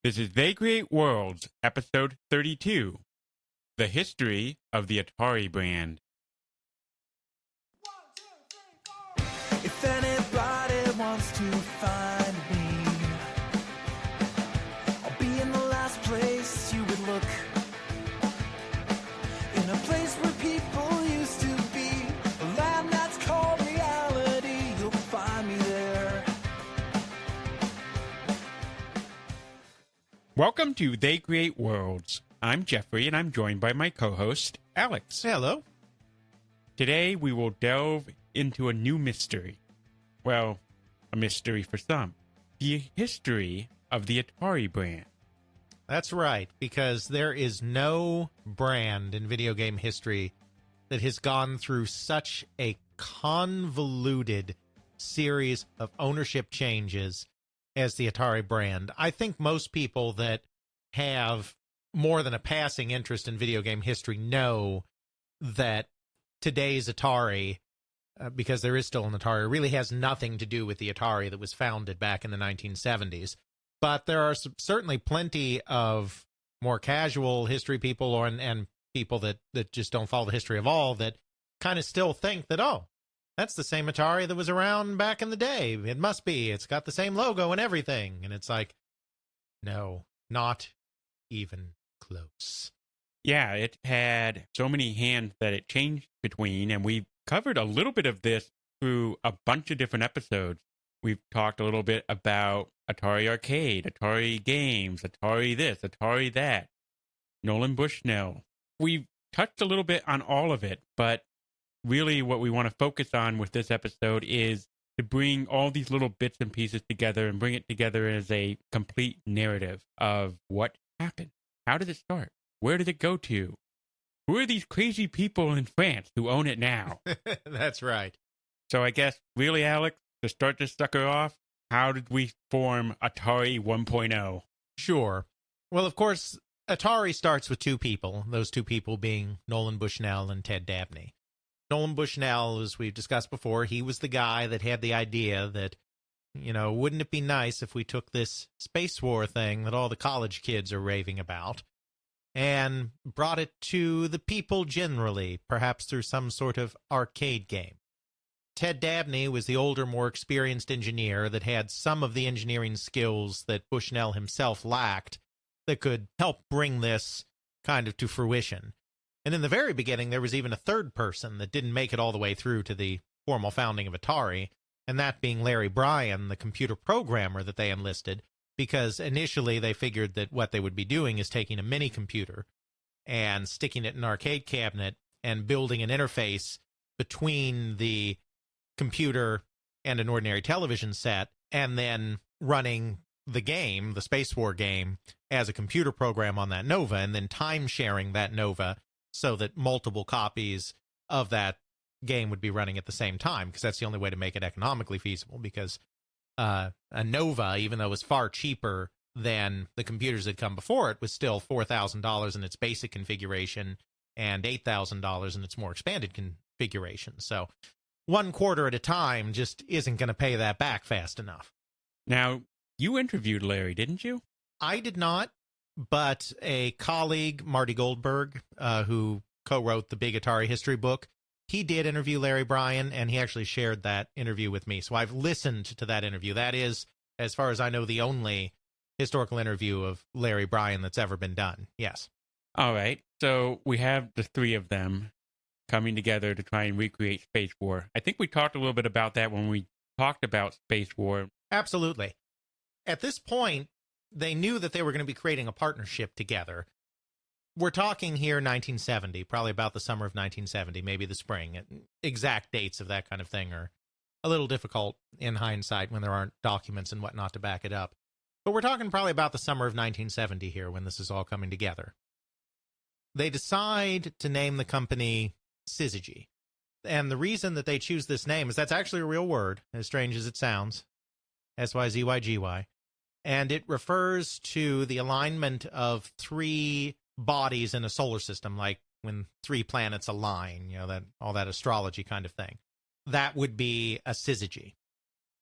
This is They Create Worlds, episode 32, The History of the Atari Brand. If anybody wants to find me, I'll be in the last place you would look. In a place where people used to be, a land that's called reality. You'll find me there. Welcome to They Create Worlds. I'm Jeffrey, and I'm joined by my co-host, Alex. Hello. Today, we will delve into a new mystery. Well, a mystery for some. The history of the Atari brand. That's right, because there is no brand in video game history that has gone through such a convoluted series of ownership changes as the Atari brand. I think most people that have more than a passing interest in video game history know that today's Atari, because there is still an Atari, really has nothing to do with the Atari that was founded back in the 1970s. But there are certainly plenty of more casual history people and people that just don't follow the history of all that kind of still think that, oh, that's the same Atari that was around back in the day. It must be. It's got the same logo and everything. And it's like, no, not even close. Yeah, it had so many hands that it changed between, and we covered a little bit of this through a bunch of different episodes. We've talked a little bit about Atari Arcade, Atari Games, Atari this, Atari that, Nolan Bushnell. We've touched a little bit on all of it, but really what we want to focus on with this episode is to bring all these little bits and pieces together and bring it together as a complete narrative of what happened. How did it start? Where did it go to? Who are these crazy people in France who own it now? That's right. So I guess, really, Alex, to start this sucker off, how did we form Atari 1.0? Sure. Well, of course, Atari starts with two people, those two people being Nolan Bushnell and Ted Dabney. Nolan Bushnell, as we've discussed before, he was the guy that had the idea that, wouldn't it be nice if we took this space war thing that all the college kids are raving about and brought it to the people generally, perhaps through some sort of arcade game. Ted Dabney was the older, more experienced engineer that had some of the engineering skills that Bushnell himself lacked that could help bring this kind of to fruition. And in the very beginning, there was even a third person that didn't make it all the way through to the formal founding of Atari, and that being Larry Bryan, the computer programmer that they enlisted, because initially they figured that what they would be doing is taking a mini computer and sticking it in an arcade cabinet and building an interface between the computer and an ordinary television set, and then running the game, the Space War game, as a computer program on that Nova, and then time-sharing that Nova so that multiple copies of that game would be running at the same time, because that's the only way to make it economically feasible, because a Nova, even though it was far cheaper than the computers that come before it, was still $4,000 in its basic configuration and $8,000 in its more expanded configuration. So one quarter at a time just isn't going to pay that back fast enough. Now, you interviewed Larry, didn't you? I did not, but a colleague, Marty Goldberg, who co-wrote the Big Atari History book, he did interview Larry Bryan, and he actually shared that interview with me. So I've listened to that interview. That is, as far as I know, the only historical interview of Larry Bryan that's ever been done. Yes. All right. So we have the three of them coming together to try and recreate Space War. I think we talked a little bit about that when we talked about Space War. Absolutely. At this point, they knew that they were going to be creating a partnership together. We're talking here 1970, probably about the summer of 1970, maybe the spring. Exact dates of that kind of thing are a little difficult in hindsight when there aren't documents and whatnot to back it up. But we're talking probably about the summer of 1970 here when this is all coming together. They decide to name the company Syzygy. And the reason that they choose this name is that's actually a real word, as strange as it sounds. Syzygy. And it refers to the alignment of three bodies in a solar system, like when three planets align, that all that astrology kind of thing. That would be a syzygy.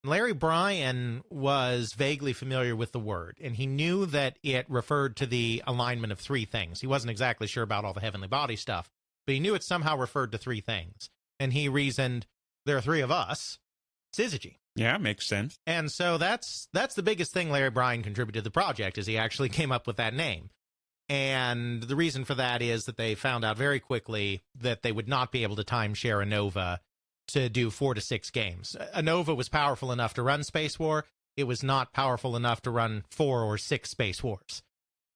Larry Bryan was vaguely familiar with the word, and he knew that it referred to the alignment of three things. He wasn't exactly sure about all the heavenly body stuff, but he knew it somehow referred to three things. And he reasoned, there are three of us, syzygy. Yeah, makes sense. And so that's the biggest thing Larry Bryan contributed to the project, is he actually came up with that name. And the reason for that is that they found out very quickly that they would not be able to timeshare a Nova to do 4 to 6 games. A Nova was powerful enough to run Space War. It was not powerful enough to run 4 or 6 Space Wars.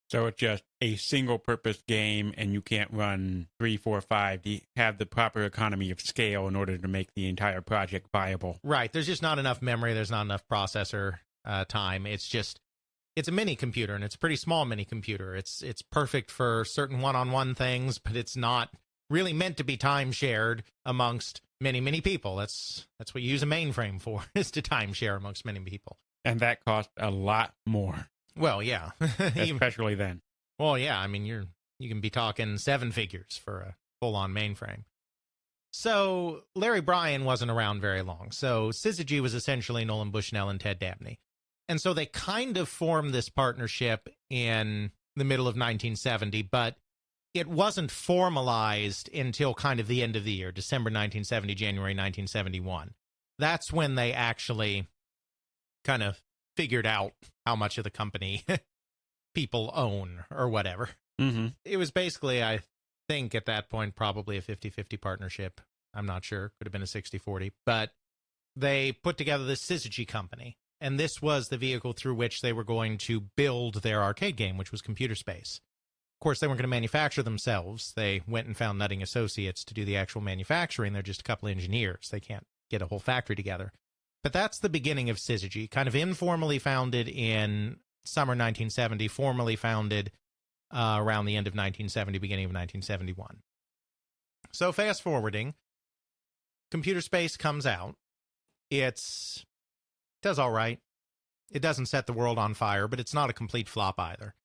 So it's just a single-purpose game, and you can't run 3, 4, 5. You have the proper economy of scale in order to make the entire project viable. Right. There's just not enough memory. There's not enough processor time. It's a mini computer, and it's a pretty small mini computer. It's perfect for certain one-on-one things, but it's not really meant to be time-shared amongst many people. That's what you use a mainframe for, is to time-share amongst many people. And that costs a lot more. Well, yeah. Especially then. Well, yeah, I mean, you can be talking 7 figures for a full-on mainframe. So Larry Bryan wasn't around very long. So syzygy was essentially Nolan Bushnell and Ted Dabney. And so they kind of formed this partnership in the middle of 1970, but it wasn't formalized until kind of the end of the year, December 1970, January 1971. That's when they actually kind of figured out how much of the company people own or whatever. Mm-hmm. It was basically, I think at that point, probably a 50-50 partnership. I'm not sure. Could have been a 60-40. But they put together this syzygy company. And this was the vehicle through which they were going to build their arcade game, which was Computer Space. Of course, they weren't going to manufacture themselves. They went and found Nutting Associates to do the actual manufacturing. They're just a couple of engineers. They can't get a whole factory together. But that's the beginning of syzygy, kind of informally founded in summer 1970, formally founded around the end of 1970, beginning of 1971. So fast forwarding, Computer Space comes out. It does all right. It doesn't set the world on fire, but it's not a complete flop either.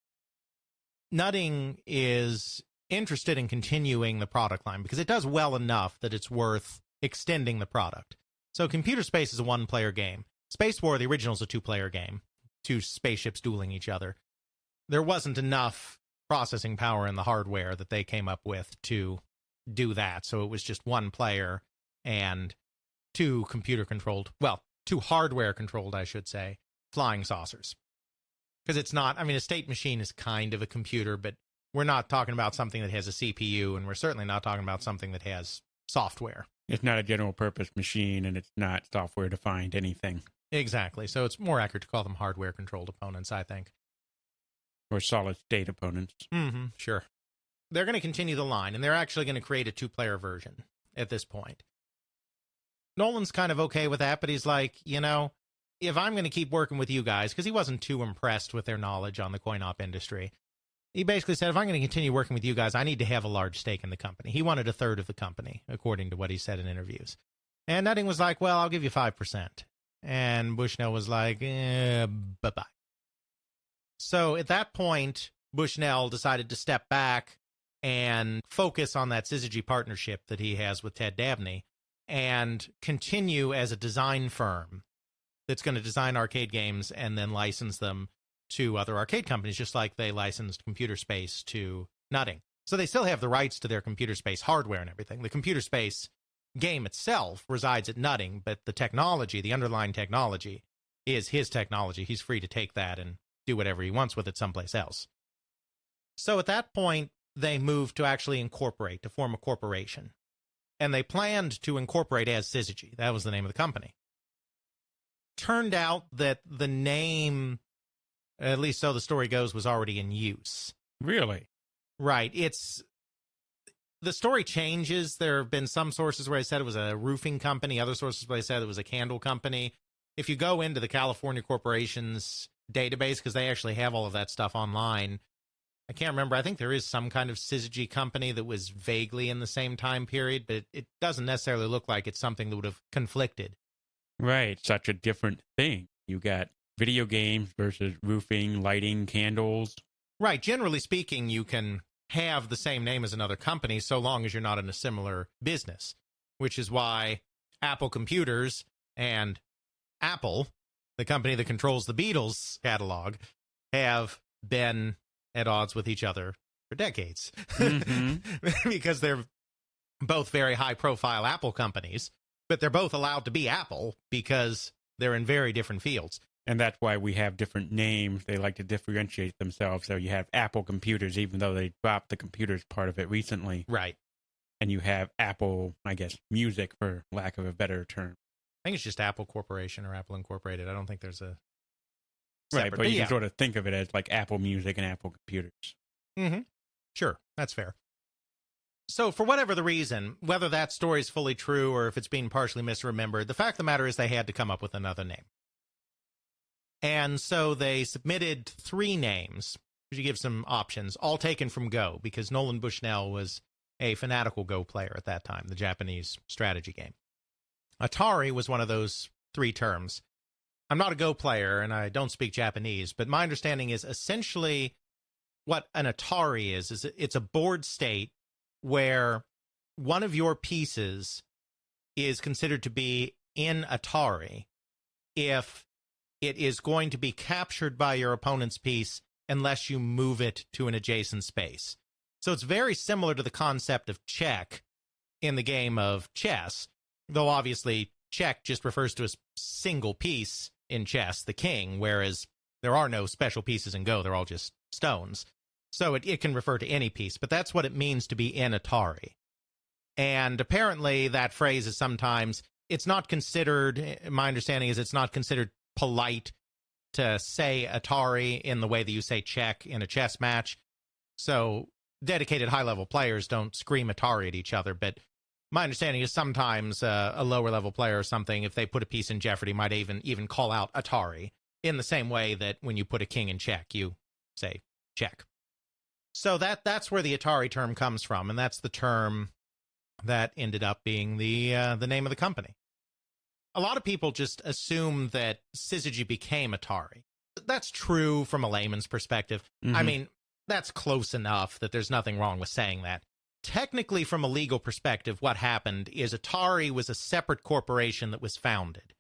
Nutting is interested in continuing the product line because it does well enough that it's worth extending the product. So Computer Space is a one-player game. Space War, the original, is a two-player game. 2 spaceships dueling each other. There wasn't enough processing power in the hardware that they came up with to do that. So it was just 1 player and 2 computer-controlled, well, 2 hardware-controlled, I should say, flying saucers. Because it's not, I mean, a state machine is kind of a computer, but we're not talking about something that has a CPU, and we're certainly not talking about something that has software. It's not a general-purpose machine, and it's not software-defined anything. Exactly. So it's more accurate to call them hardware-controlled opponents, I think. Or solid-state opponents. Mm-hmm, sure. They're going to continue the line, and they're actually going to create a 2-player version at this point. Nolan's kind of okay with that, but he's like, you know, if I'm going to keep working with you guys, because he wasn't too impressed with their knowledge on the coin-op industry, he basically said, if I'm going to continue working with you guys, I need to have a large stake in the company. He wanted 1/3 of the company, according to what he said in interviews. And Nutting was like, well, I'll give you 5%. And Bushnell was like, bye-bye. So at that point, Bushnell decided to step back and focus on that syzygy partnership that he has with Ted Dabney and continue as a design firm that's going to design arcade games and then license them to other arcade companies, just like they licensed Computer Space to Nutting. So they still have the rights to their Computer Space hardware and everything. The Computer Space game itself resides at Nutting, but the technology, the underlying technology, is his technology. He's free to take that and do whatever he wants with it someplace else. So at that point, they moved to actually incorporate, to form a corporation. And they planned to incorporate as syzygy. That was the name of the company. Turned out that the name, at least so the story goes, was already in use. Really? Right. The story changes. There have been some sources where they said it was a roofing company, other sources where they said it was a candle company. If you go into the California Corporations database, because they actually have all of that stuff online, I can't remember. I think there is some kind of syzygy company that was vaguely in the same time period, but it doesn't necessarily look like it's something that would have conflicted. Right. Such a different thing. You got video games versus roofing, lighting, candles. Right. Generally speaking, you can have the same name as another company so long as you're not in a similar business, which is why Apple Computers and Apple, the company that controls the Beatles catalog, have been at odds with each other for decades. Because they're both very high-profile Apple companies, but they're both allowed to be Apple because they're in very different fields. And that's why we have different names. They like to differentiate themselves. So you have Apple Computers, even though they dropped the computers part of it recently. Right. And you have Apple, I guess, Music, for lack of a better term. I think it's just Apple Corporation or Apple Incorporated. I don't think there's a right, but you can sort of think of it as like Apple Music and Apple Computers. Mm-hmm. Sure, that's fair. So for whatever the reason, whether that story is fully true or if it's being partially misremembered, the fact of the matter is they had to come up with another name. And so they submitted 3 names. You give some options, all taken from Go, because Nolan Bushnell was a fanatical Go player at that time, the Japanese strategy game. Atari was one of those 3 terms. I'm not a Go player, and I don't speak Japanese, but my understanding is essentially what an Atari is it's a board state where one of your pieces is considered to be in Atari if it is going to be captured by your opponent's piece unless you move it to an adjacent space. So it's very similar to the concept of check in the game of chess, though obviously check just refers to a single piece in chess, the king, whereas there are no special pieces in Go. They're all just stones. So it can refer to any piece, but that's what it means to be in Atari. And apparently that phrase is sometimes, it's not considered, my understanding is it's not considered polite to say Atari in the way that you say check in a chess match. So dedicated high-level players don't scream Atari at each other, but my understanding is sometimes a lower-level player or something, if they put a piece in jeopardy, might even call out Atari in the same way that when you put a king in check, you say check. So that's where the Atari term comes from, and that's the term that ended up being the name of the company. A lot of people just assume that Syzygy became Atari. That's true from a layman's perspective. I mean, that's close enough that there's nothing wrong with saying that. Technically, from a legal perspective, what happened is Atari was a separate corporation that was founded.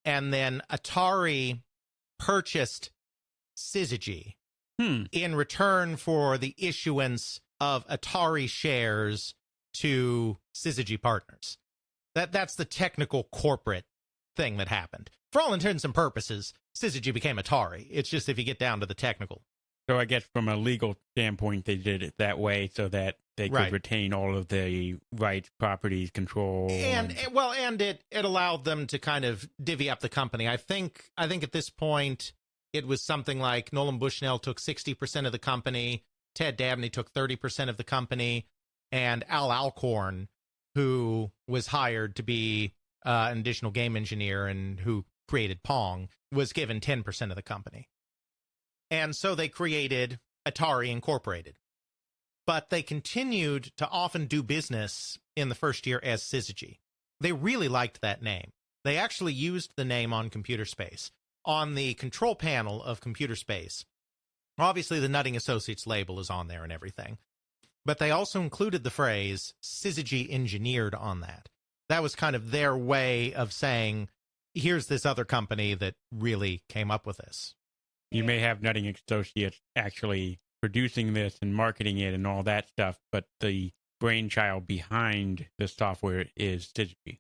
And then Atari purchased Syzygy in return for the issuance of Atari shares to Syzygy partners. That's the technical corporate thing that happened. For all intents and purposes, Syzygy became Atari. It's just if you get down to the technical. So I guess from a legal standpoint, they did it that way so that they could retain all of the rights, properties, control. And it allowed them to kind of divvy up the company. I think at this point, it was something like Nolan Bushnell took 60% of the company, Ted Dabney took 30% of the company, and Al Alcorn, who was hired to be an additional game engineer and who created Pong, was given 10% of the company. And so they created Atari Incorporated. But they continued to often do business in the first year as Syzygy. They really liked that name. They actually used the name on Computer Space. On the control panel of Computer Space, obviously the Nutting Associates label is on there and everything. But they also included the phrase Syzygy engineered on that. That was kind of their way of saying, here's this other company that really came up with this. You may have Nutting Associates actually producing this and marketing it and all that stuff, but the brainchild behind the software is Syzygy.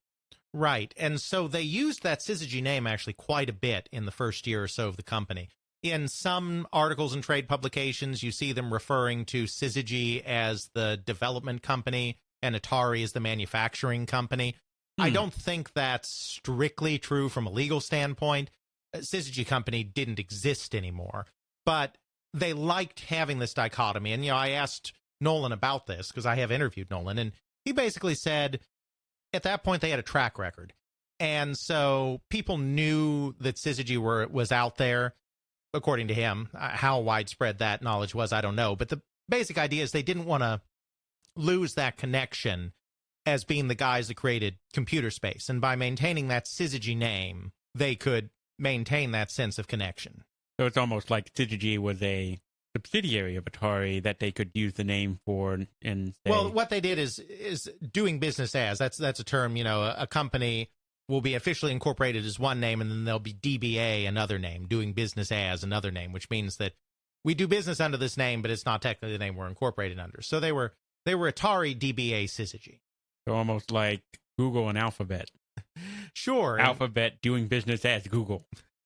Right, and so they used that Syzygy name actually quite a bit in the first year or so of the company. In some articles and trade publications, you see them referring to Syzygy as the development company and Atari as the manufacturing company. I don't think that's strictly true from a legal standpoint. Syzygy company didn't exist anymore, but they liked having this dichotomy. And, I asked Nolan about this because I have interviewed Nolan, and he basically said at that point they had a track record. And so people knew that Syzygy was out there, according to him. How widespread that knowledge was, I don't know. But the basic idea is they didn't want to lose that connection as being the guys that created Computer Space. And by maintaining that Syzygy name, they could maintain that sense of connection. So it's almost like Syzygy was a subsidiary of Atari that they could use the name for and say... Well, what they did is doing business as, that's a term, a company will be officially incorporated as one name, and then there'll be DBA, another name, doing business as another name, which means that we do business under this name, but it's not technically the name we're incorporated under. So they were Atari DBA Syzygy. So almost like Google and Alphabet. Sure. Alphabet doing business as Google.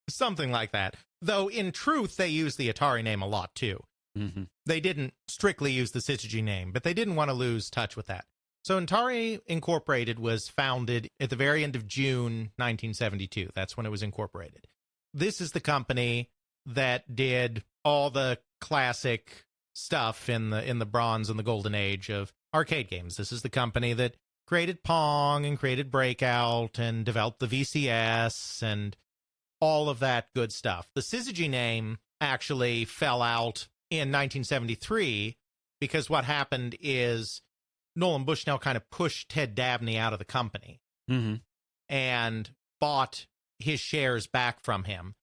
Something like that. Though, in truth, they use the Atari name a lot, too. Mm-hmm. They didn't strictly use the Syzygy name, but they didn't want to lose touch with that. So Atari Incorporated was founded at the very end of June 1972. That's when it was incorporated. This is the company that did all the classic stuff in the bronze and the golden age of arcade games. This is the company that created Pong and created Breakout and developed the VCS and all of that good stuff. The Syzygy name actually fell out in 1973 because what happened is Nolan Bushnell kind of pushed Ted Dabney out of the company and bought his shares back from him.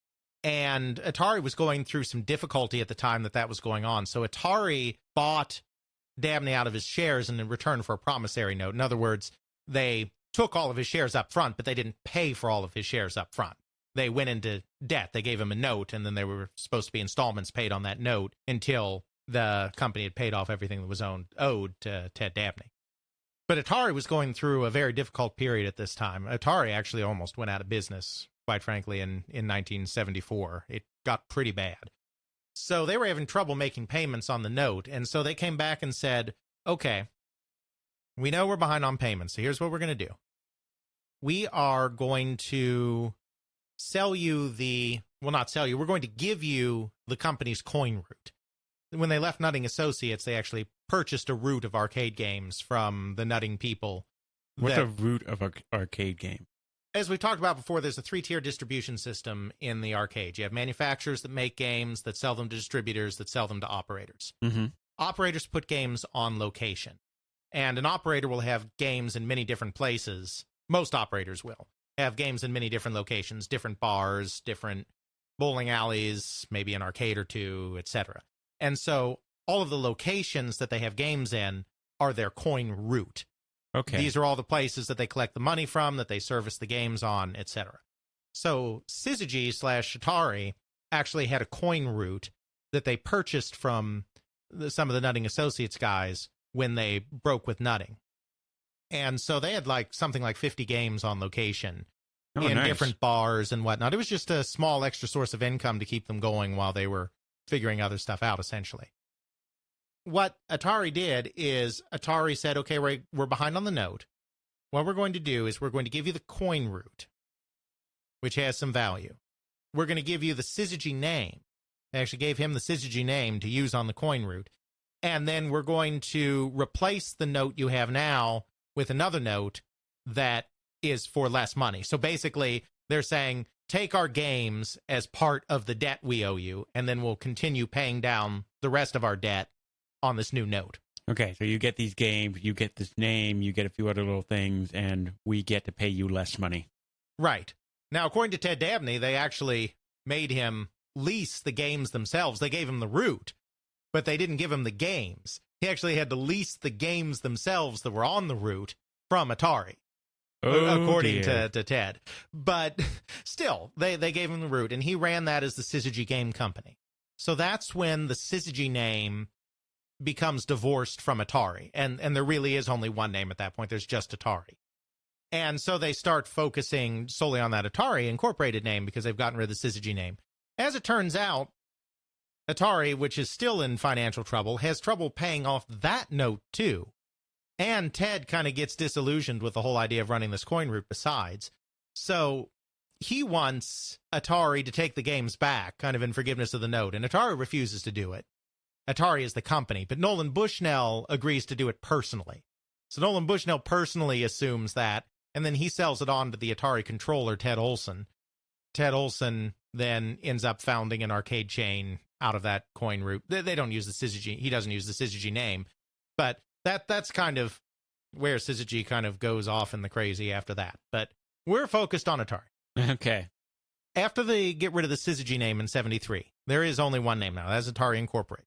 And Atari was going through some difficulty at the time that was going on. So Atari bought Dabney out of his shares in return for a promissory note. In other words, they took all of his shares up front, but they didn't pay for all of his shares up front. They went into debt. They gave him a note, and then there were supposed to be installments paid on that note until the company had paid off everything that was owed to Ted Dabney. But Atari was going through a very difficult period at this time. Atari actually almost went out of business, quite frankly, in 1974. It got pretty bad. So they were having trouble making payments on the note, and so they came back and said, okay, we know we're behind on payments, so here's what we're going to do. We are going to sell you we're going to give you the company's coin route. When they left Nutting Associates, they actually purchased a route of arcade games from the Nutting people. What's a route of an arcade game? As we talked about before, there's a 3-tier distribution system in the arcade. You have manufacturers that make games, that sell them to distributors, that sell them to operators. Mm-hmm. Operators put games on location. And an operator will have games in many different places. Most operators will have games in many different locations, different bars, different bowling alleys, maybe an arcade or two, etc. And so all of the locations that they have games in are their coin route. Okay. These are all the places that they collect the money from, that they service the games on, etc. So Syzygy/Atari actually had a coin route that they purchased from some of the Nutting Associates guys when they broke with Nutting. And so they had something like 50 games on location in nice. Different bars and whatnot. It was just a small extra source of income to keep them going while they were figuring other stuff out, essentially. What Atari did is Atari said, okay, we're behind on the note. What we're going to do is we're going to give you the coin route, which has some value. We're going to give you the Syzygy name. They actually gave him the Syzygy name to use on the coin route. And then we're going to replace the note you have now with another note that is for less money. So basically, they're saying, take our games as part of the debt we owe you, and then we'll continue paying down the rest of our debt on this new note. Okay, so you get these games, you get this name, you get a few other little things, and we get to pay you less money. Right. Now, according to Ted Dabney, they actually made him lease the games themselves. They gave him the route, but they didn't give him the games. He actually had to lease the games themselves that were on the route from Atari, according to Ted. But still, they gave him the route, and he ran that as the Syzygy Game Company. So that's when the Syzygy name becomes divorced from Atari, and there really is only one name at that point. There's just Atari. And so they start focusing solely on that Atari Incorporated name because they've gotten rid of the Syzygy name. As it turns out, Atari, which is still in financial trouble, has trouble paying off that note too. And Ted kind of gets disillusioned with the whole idea of running this coin route besides. So he wants Atari to take the games back, kind of in forgiveness of the note, and Atari refuses to do it. Atari is the company, but Nolan Bushnell agrees to do it personally. So Nolan Bushnell personally assumes that, and then he sells it on to the Atari controller, Ted Olson. Ted Olson then ends up founding an arcade chain out of that coin route. They don't use the Syzygy. He doesn't use the Syzygy name, but that's kind of where Syzygy kind of goes off in the crazy after that. But we're focused on Atari. Okay. After they get rid of the Syzygy name in 73, there is only one name now. That's Atari Incorporated.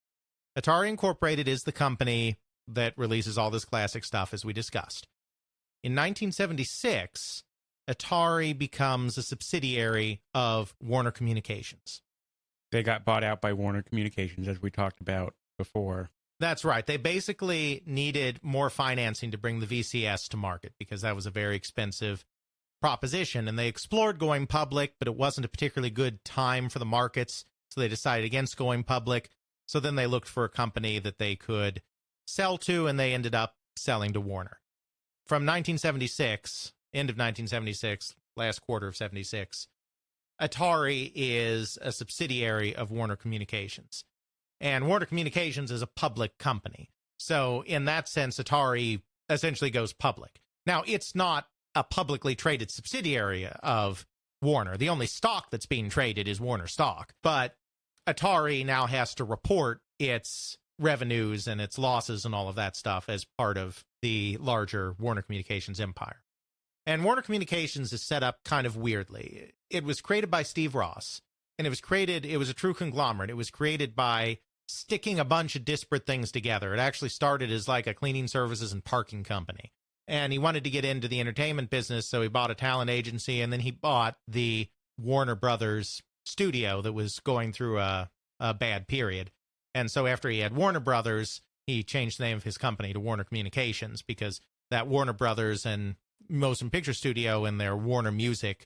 Atari Incorporated is the company that releases all this classic stuff, as we discussed. In 1976, Atari becomes a subsidiary of Warner Communications. They got bought out by Warner Communications, as we talked about before. That's right. They basically needed more financing to bring the VCS to market because that was a very expensive proposition. And they explored going public, but it wasn't a particularly good time for the markets. So they decided against going public. So then they looked for a company that they could sell to, and they ended up selling to Warner. From 1976, end of 1976, last quarter of 76, Atari is a subsidiary of Warner Communications. And Warner Communications is a public company. So in that sense, Atari essentially goes public. Now, it's not a publicly traded subsidiary of Warner. The only stock that's being traded is Warner stock. But Atari now has to report its revenues and its losses and all of that stuff as part of the larger Warner Communications empire. And Warner Communications is set up kind of weirdly. It was created by Steve Ross, and it was a true conglomerate. It was created by sticking a bunch of disparate things together. It actually started as like a cleaning services and parking company. And he wanted to get into the entertainment business, so he bought a talent agency, and then he bought the Warner Brothers studio that was going through a bad period. And so after he had Warner Brothers, he changed the name of his company to Warner Communications, because that Warner Brothers and Motion Picture Studio and their Warner Music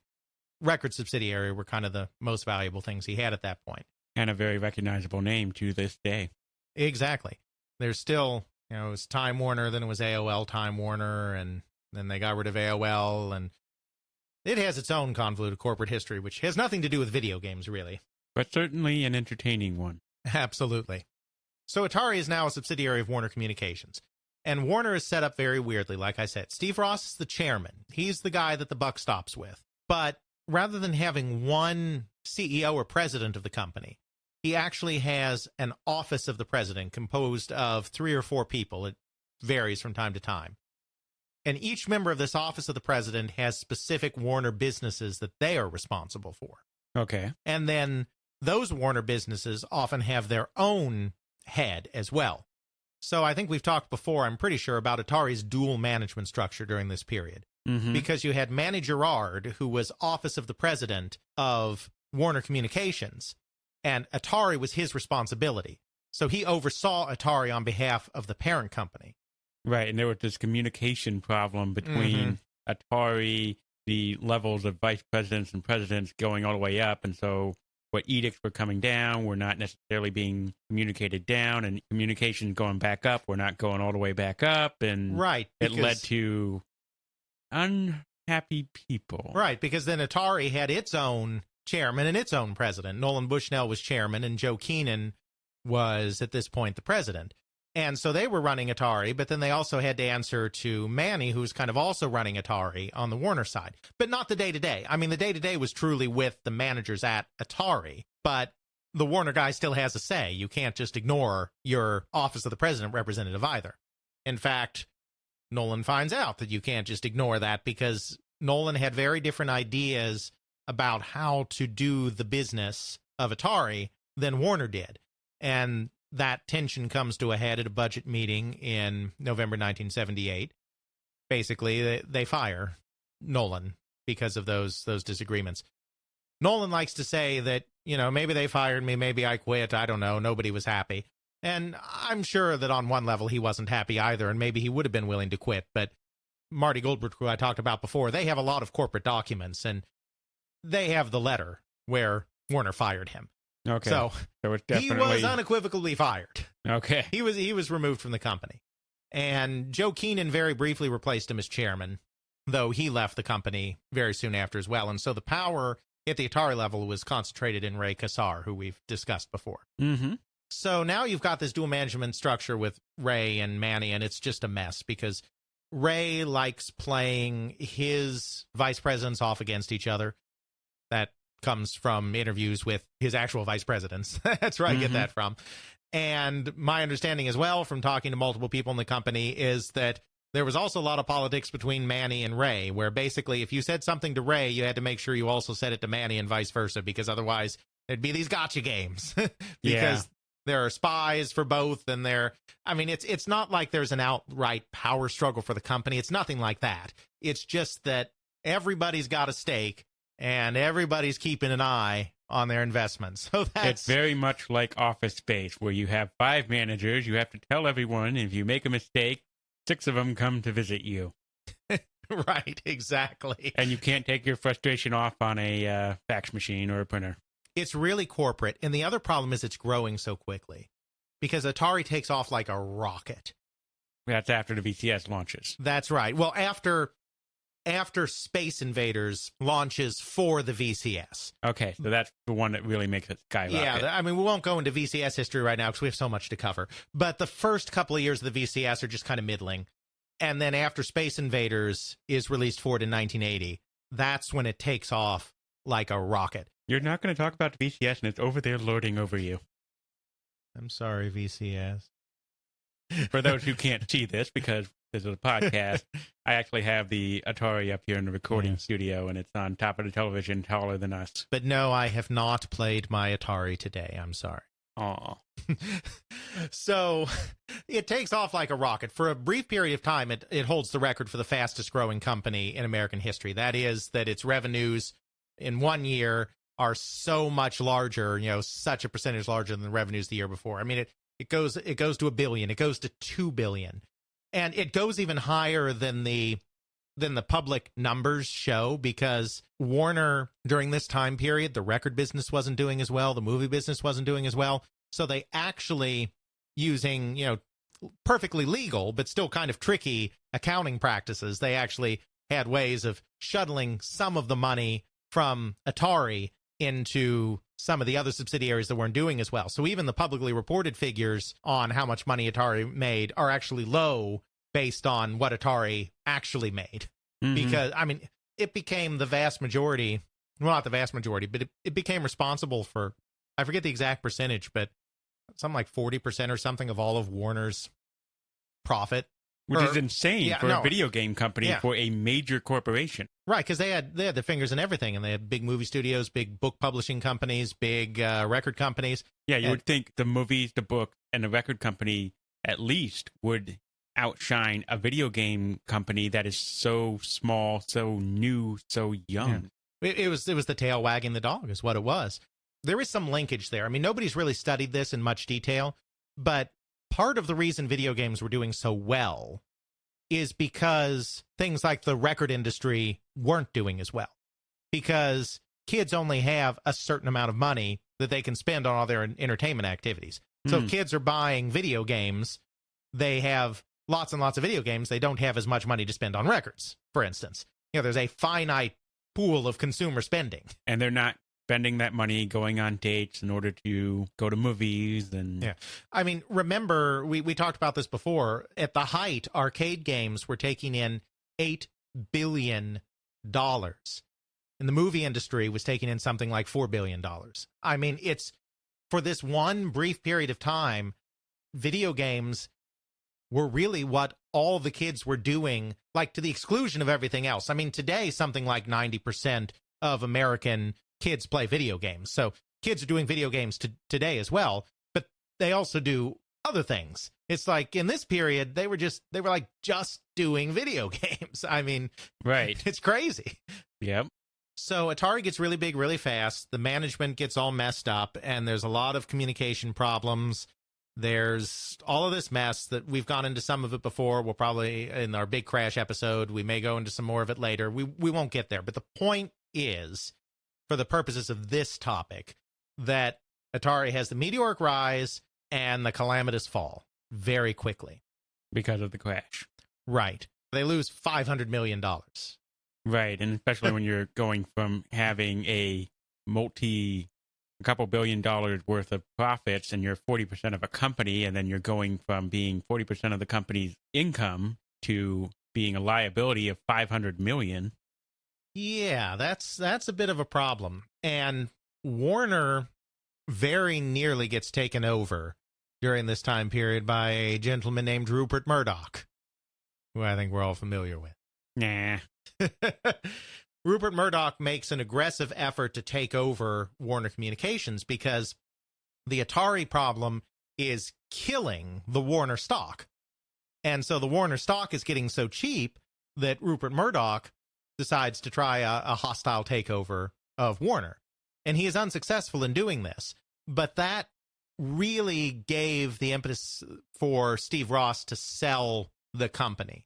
record subsidiary were kind of the most valuable things he had at that point. And a very recognizable name to this day. Exactly. There's still, it was Time Warner, then it was AOL Time Warner, and then they got rid of AOL, and it has its own convoluted corporate history, which has nothing to do with video games, really. But certainly an entertaining one. Absolutely. So Atari is now a subsidiary of Warner Communications. And Warner is set up very weirdly, like I said. Steve Ross is the chairman. He's the guy that the buck stops with. But rather than having one CEO or president of the company, he actually has an office of the president composed of 3 or 4 people. It varies from time to time. And each member of this office of the president has specific Warner businesses that they are responsible for. Okay. And then those Warner businesses often have their own head as well. So I think we've talked before, I'm pretty sure, about Atari's dual management structure during this period. Mm-hmm. Because you had Manny Gerard, who was office of the president of Warner Communications, and Atari was his responsibility. So he oversaw Atari on behalf of the parent company. Right, and there was this communication problem between Atari, the levels of vice presidents and presidents going all the way up, and so what edicts were coming down were not necessarily being communicated down, and communications going back up were not going all the way back up, and right, it led to unhappy people. Right, because then Atari had its own chairman and its own president. Nolan Bushnell was chairman, and Joe Keenan was, at this point, the president. And so they were running Atari, but then they also had to answer to Manny, who was kind of also running Atari on the Warner side, but not the day-to-day. I mean, the day-to-day was truly with the managers at Atari, but the Warner guy still has a say. You can't just ignore your office of the president representative either. In fact, Nolan finds out that you can't just ignore that, because Nolan had very different ideas about how to do the business of Atari than Warner did. And that tension comes to a head at a budget meeting in November 1978. Basically, they fire Nolan because of those disagreements. Nolan likes to say that, maybe they fired me, maybe I quit, I don't know, nobody was happy. And I'm sure that on one level he wasn't happy either, and maybe he would have been willing to quit. But Marty Goldberg, who I talked about before, they have a lot of corporate documents, and they have the letter where Warner fired him. Okay. So it's definitely... he was unequivocally fired. Okay. He was removed from the company. And Joe Keenan very briefly replaced him as chairman, though he left the company very soon after as well. And so the power at the Atari level was concentrated in Ray Kassar, who we've discussed before. Mm-hmm. So now you've got this dual management structure with Ray and Manny, and it's just a mess because Ray likes playing his vice presidents off against each other. That comes from interviews with his actual vice presidents. That's where I get that from. And my understanding as well from talking to multiple people in the company is that there was also a lot of politics between Manny and Ray, where basically if you said something to Ray, you had to make sure you also said it to Manny and vice versa, because otherwise there'd be these gotcha games. Because there are spies for both, and it's not like there's an outright power struggle for the company. It's nothing like that. It's just that everybody's got a stake and everybody's keeping an eye on their investments. So that's It's very much like Office Space, where you have 5 managers. You have to tell everyone if you make a mistake, 6 of them come to visit you. right, exactly. And you can't take your frustration off on a fax machine or a printer. It's really corporate. And the other problem is it's growing so quickly because Atari takes off like a rocket. That's after the VCS launches. That's right. Well, after Space Invaders launches for the VCS. Okay, so that's the one that really makes it skyrocket. Yeah, I mean, we won't go into VCS history right now because we have so much to cover. But the first couple of years of the VCS are just kind of middling. And then after Space Invaders is released for it in 1980, that's when it takes off like a rocket. You're not going to talk about the VCS, and it's over there lording over you. I'm sorry, VCS. For those who can't see this, because this is a podcast, I actually have the Atari up here in the recording studio, and it's on top of the television, taller than us. But no, I have not played my Atari today. I'm sorry. Aw. So it takes off like a rocket. For a brief period of time, it holds the record for the fastest growing company in American history. That is that its revenues in 1 year are so much larger, such a percentage larger than the revenues the year before. I mean, it goes to $1 billion, it goes to $2 billion, and it goes even higher than the public numbers show, because Warner during this time period, the record business wasn't doing as well, the movie business wasn't doing as well, so they actually, using perfectly legal but still kind of tricky accounting practices, they actually had ways of shuttling some of the money from Atari into some of the other subsidiaries that weren't doing as well. So even the publicly reported figures on how much money Atari made are actually low based on what Atari actually made. Mm-hmm. Because, I mean, it became the vast majority, well, not the vast majority, but it became responsible for, I forget the exact percentage, but something like 40% or something of all of Warner's profit. Which is insane for a video game company, for a major corporation. Right, because they had their fingers in everything, and they had big movie studios, big book publishing companies, big record companies. Yeah, you would think the movies, the book, and the record company at least would outshine a video game company that is so small, so new, so young. Yeah. It was the tail wagging the dog is what it was. There is some linkage there. I mean, nobody's really studied this in much detail, but part of the reason video games were doing so well is because things like the record industry weren't doing as well. Because kids only have a certain amount of money that they can spend on all their entertainment activities. So if kids are buying video games, they have lots and lots of video games. They don't have as much money to spend on records, for instance. There's a finite pool of consumer spending. And they're not spending that money going on dates in order to go to movies. And yeah, I mean, remember, we talked about this before. At the height, arcade games were taking in $8 billion. And the movie industry was taking in something like $4 billion. I mean, it's, for this one brief period of time, video games were really what all the kids were doing, like to the exclusion of everything else. I mean, today, something like 90% of American kids play video games. So kids are doing video games today as well, but they also do other things. It's like in this period, they were like just doing video games. I mean, right. It's crazy. Yep. So Atari gets really big really fast. The management gets all messed up, and there's a lot of communication problems. There's all of this mess that we've gone into some of it before. We'll probably, in our big crash episode, we may go into some more of it later. We won't get there. But the point is, for the purposes of this topic, that Atari has the meteoric rise and the calamitous fall very quickly. Because of the crash. Right. They lose $500 million. Right, and especially when you're going from having a couple $1 billion worth of profits and you're 40% of a company, and then you're going from being 40% of the company's income to being a liability of $500 million. Yeah, that's a bit of a problem. And Warner very nearly gets taken over during this time period by a gentleman named Rupert Murdoch, who I think we're all familiar with. Nah. Rupert Murdoch makes an aggressive effort to take over Warner Communications because the Atari problem is killing the Warner stock. And so the Warner stock is getting so cheap that Rupert Murdoch decides to try a hostile takeover of Warner. And he is unsuccessful in doing this. But that really gave the impetus for Steve Ross to sell the company.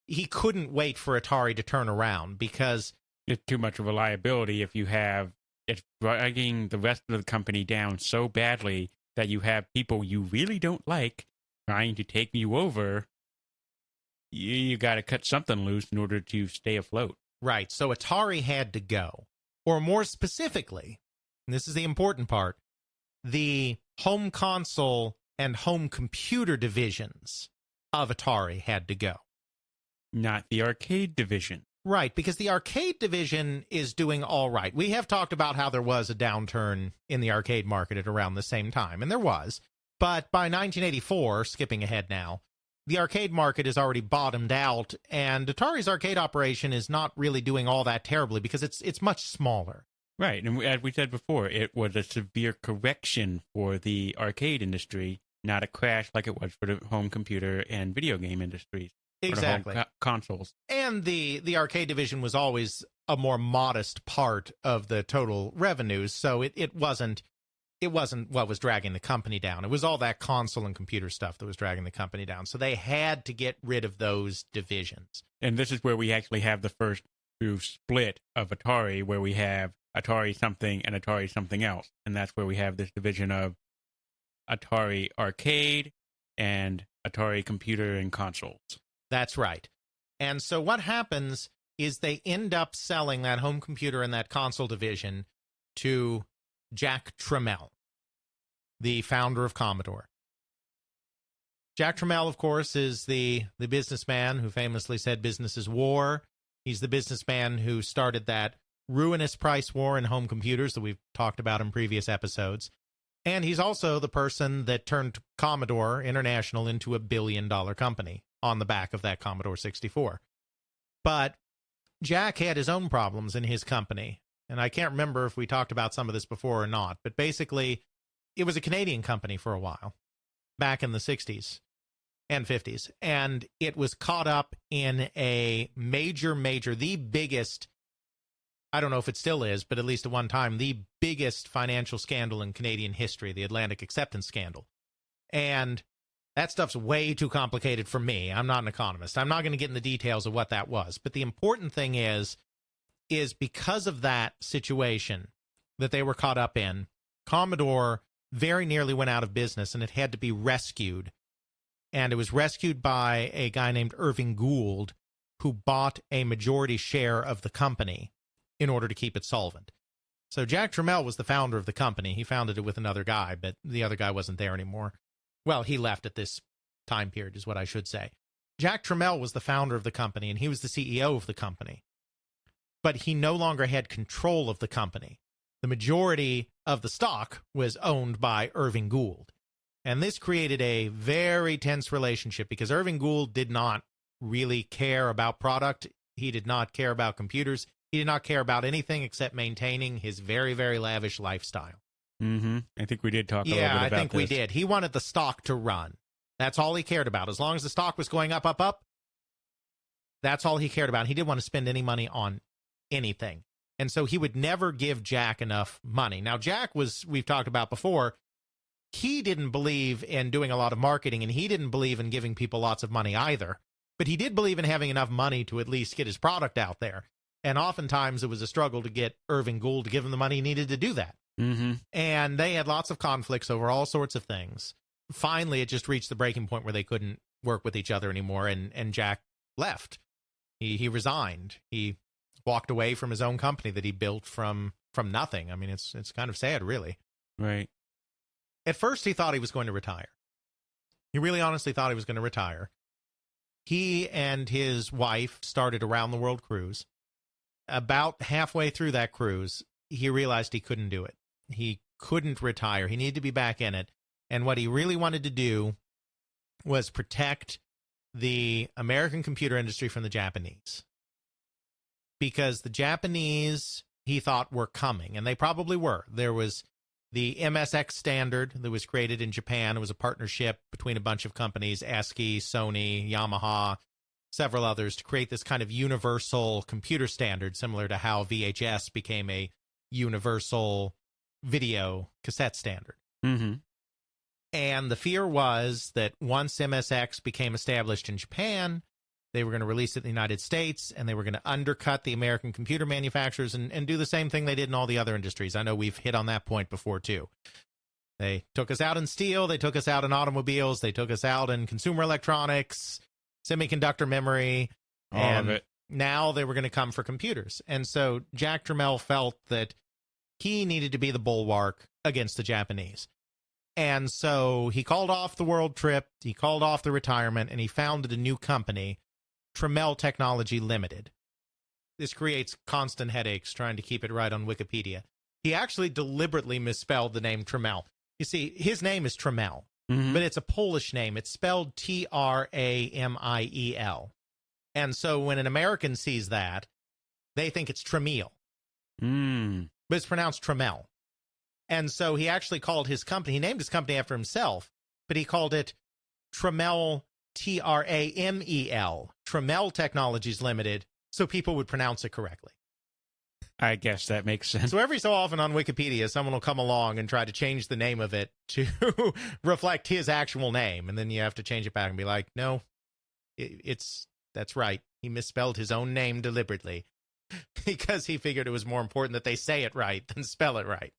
He couldn't wait for Atari to turn around because it's too much of a liability if you have it's dragging the rest of the company down so badly that you have people you really don't like trying to take you over. You got to cut something loose in order to stay afloat. Right. So Atari had to go. Or more specifically, and this is the important part, the home console and home computer divisions of Atari had to go. Not the arcade division. Right, because the arcade division is doing all right. We have talked about how there was a downturn in the arcade market at around the same time, and there was. But by 1984, skipping ahead now, the arcade market is already bottomed out, and Atari's arcade operation is not really doing all that terribly because it's much smaller. Right, and as we said before, it was a severe correction for the arcade industry, not a crash like it was for the home computer and video game industries. Exactly. Consoles. And the arcade division was always a more modest part of the total revenues, so it wasn't what was dragging the company down. It was all that console and computer stuff that was dragging the company down. So they had to get rid of those divisions. And this is where we actually have the first true split of Atari, where we have Atari something and Atari something else. And that's where we have this division of Atari Arcade and Atari Computer and Consoles. That's right. And so what happens is they end up selling that home computer and that console division to Jack Tramiel, the founder of Commodore. Jack Tramiel, of course, is the businessman who famously said business is war. He's the businessman who started that ruinous price war in home computers that we've talked about in previous episodes. And he's also the person that turned Commodore International into a billion-dollar company on the back of that Commodore 64. But Jack had his own problems in his company. And I can't remember if we talked about some of this before or not, but basically it was a Canadian company for a while, back in the 60s and 50s. And it was caught up in a the biggest, I don't know if it still is, but at least at one time, the biggest financial scandal in Canadian history, the Atlantic Acceptance Scandal. And that stuff's way too complicated for me. I'm not an economist. I'm not going to get in the details of what that was. But the important thing is because of that situation that they were caught up in, Commodore very nearly went out of business, and it had to be rescued. And it was rescued by a guy named Irving Gould, who bought a majority share of the company in order to keep it solvent. So Jack Tramiel was the founder of the company. He founded it with another guy, but the other guy wasn't there anymore. Well, he left at this time period, is what I should say. Jack Tramiel was the founder of the company, and he was the CEO of the company. But he no longer had control of the company. The majority of the stock was owned by Irving Gould. And this created a very tense relationship because Irving Gould did not really care about product. He did not care about computers. He did not care about anything except maintaining his very, very lavish lifestyle. Mm-hmm. I think we did talk a little bit about this. Yeah, I think we did. He wanted the stock to run. That's all he cared about. As long as the stock was going up, up, up, that's all he cared about. He didn't want to spend any money on anything. And so he would never give Jack enough money. Now, Jack was, we've talked about before, he didn't believe in doing a lot of marketing, and he didn't believe in giving people lots of money either. But he did believe in having enough money to at least get his product out there. And oftentimes it was a struggle to get Irving Gould to give him the money he needed to do that. Mm-hmm. And they had lots of conflicts over all sorts of things. Finally, it just reached the breaking point where they couldn't work with each other anymore, and Jack left. He resigned. He walked away from his own company that he built from nothing. I mean, it's kind of sad, really. Right. At first, he thought he was going to retire. He really honestly thought he was going to retire. He and his wife started a round-the-world cruise. About halfway through that cruise, he realized he couldn't do it. He couldn't retire. He needed to be back in it. And what he really wanted to do was protect the American computer industry from the Japanese. Because the Japanese, he thought, were coming, and they probably were. There was the MSX standard that was created in Japan. It was a partnership between a bunch of companies, ASCII, Sony, Yamaha, several others to create this kind of universal computer standard, similar to how VHS became a universal video cassette standard. Mm-hmm. And the fear was that once MSX became established in Japan, they were going to release it in the United States, and they were going to undercut the American computer manufacturers and do the same thing they did in all the other industries. I know we've hit on that point before, too. They took us out in steel. They took us out in automobiles. They took us out in consumer electronics, semiconductor memory. All of it. Now they were going to come for computers. And so Jack Tramiel felt that he needed to be the bulwark against the Japanese. And so he called off the world trip, he called off the retirement, and he founded a new company, Tramiel Technology Limited. This creates constant headaches trying to keep it right on Wikipedia. He actually deliberately misspelled the name Tramiel. You see, his name is Tramiel, but it's a Polish name. It's spelled Tramiel. And so when an American sees that, they think it's Tramiel. But it's pronounced Tramiel. And so he actually called his company, he named his company after himself, but he called it Tramiel, Tramel, Tramiel Technologies Limited, so people would pronounce it correctly. I guess that makes sense. So every so often on Wikipedia, someone will come along and try to change the name of it to reflect his actual name. And then you have to change it back and be like, no, that's right. He misspelled his own name deliberately because he figured it was more important that they say it right than spell it right.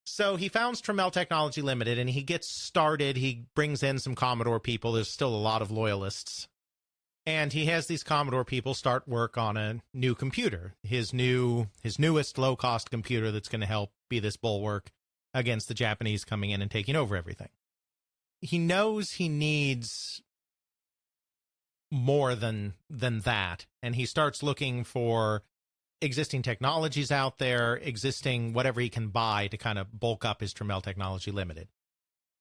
So he founds Tramiel Technology Limited, and he gets started. He brings in some Commodore people. There's still a lot of loyalists. And he has these Commodore people start work on a new computer, his newest low-cost computer that's going to help be this bulwark against the Japanese coming in and taking over everything. He knows he needs more than that, and he starts looking for existing technologies out there, existing whatever he can buy to kind of bulk up his Tramiel Technology Limited.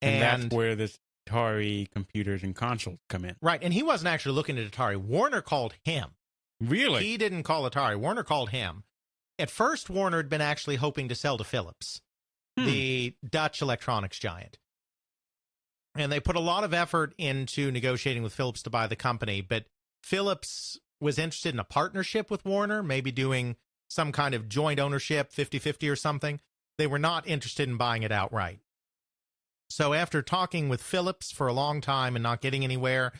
And that's where this Atari computers and consoles come in. Right, and he wasn't actually looking at Atari. Warner called him. Really? He didn't call Atari. Warner called him. At first, Warner had been actually hoping to sell to Philips, the Dutch electronics giant. And they put a lot of effort into negotiating with Philips to buy the company, but Philips was interested in a partnership with Warner, maybe doing some kind of joint ownership, 50-50 or something. They were not interested in buying it outright. So after talking with Philips for a long time and not getting anywhere,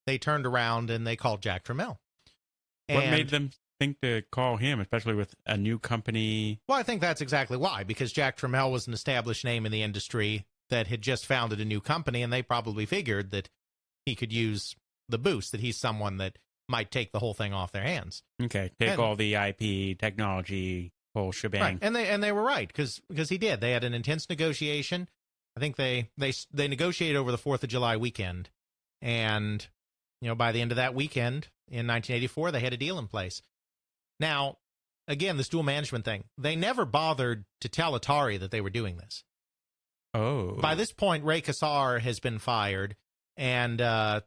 they turned around and they called Jack Tramiel. What made them think to call him, especially with a new company? Well, I think that's exactly why, because Jack Tramiel was an established name in the industry that had just founded a new company, and they probably figured that he could use the boost, that he's someone that might take the whole thing off their hands. Okay, all the IP, technology, whole shebang. Right, and they were right, because he did. They had an intense negotiation. I think they negotiated over the 4th of July weekend, and by the end of that weekend in 1984, they had a deal in place. Now, again, this dual management thing, they never bothered to tell Atari that they were doing this. Oh. By this point, Ray Kassar has been fired, and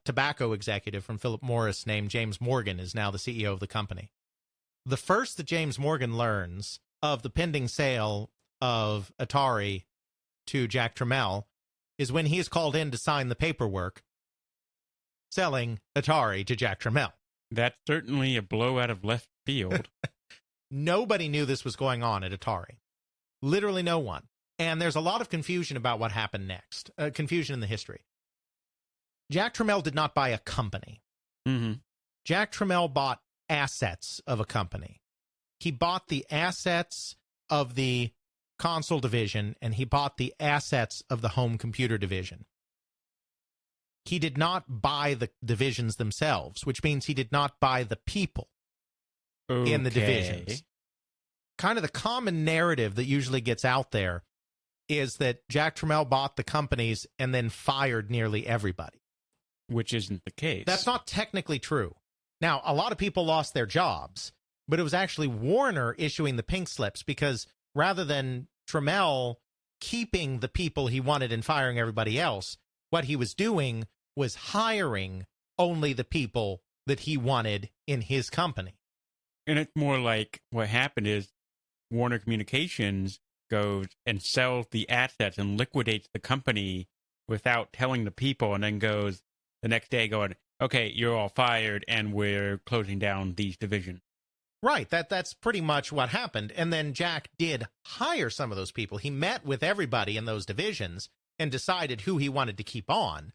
tobacco executive from Philip Morris named James Morgan is now the CEO of the company. The first that James Morgan learns of the pending sale of Atari to Jack Tramiel is when he is called in to sign the paperwork selling Atari to Jack Tramiel. That's certainly a blow out of left field. Nobody knew this was going on at Atari. Literally no one. And there's a lot of confusion about what happened next. Confusion in the history. Jack Tramiel did not buy a company. Jack Tramiel bought assets of a company. He bought the assets of the console division, and he bought the assets of the home computer division. He did not buy the divisions themselves, which means he did not buy the people in the divisions. Kind of the common narrative that usually gets out there is that Jack Tramiel bought the companies and then fired nearly everybody. Which isn't the case. That's not technically true. Now, a lot of people lost their jobs, but it was actually Warner issuing the pink slips, because rather than Tramiel keeping the people he wanted and firing everybody else, what he was doing was hiring only the people that he wanted in his company. And it's more like what happened is Warner Communications goes and sells the assets and liquidates the company without telling the people, and then goes the next day going, okay, you're all fired and we're closing down these divisions. Right. That's pretty much what happened. And then Jack did hire some of those people. He met with everybody in those divisions and decided who he wanted to keep on.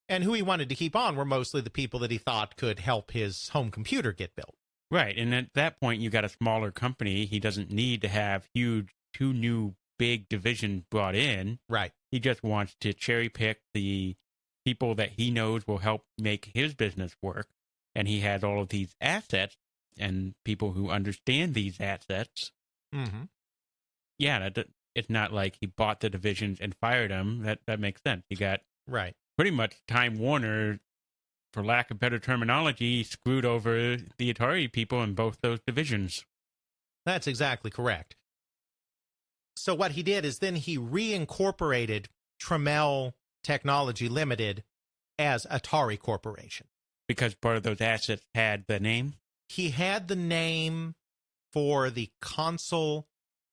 And who he wanted to keep on were mostly the people that he thought could help his home computer get built. Right. And at that point, you got a smaller company. He doesn't need to have two new big divisions brought in. Right. He just wants to cherry pick the people that he knows will help make his business work. And he has all of these assets and people who understand these assets. Mm-hmm. Yeah, it's not like he bought the divisions and fired them. That makes sense. You got right. pretty much Time Warner, for lack of better terminology, screwed over the Atari people in both those divisions. That's exactly correct. So what he did is then he reincorporated Trammell Technology Limited as Atari Corporation. Because part of those assets had the name? He had the name for the console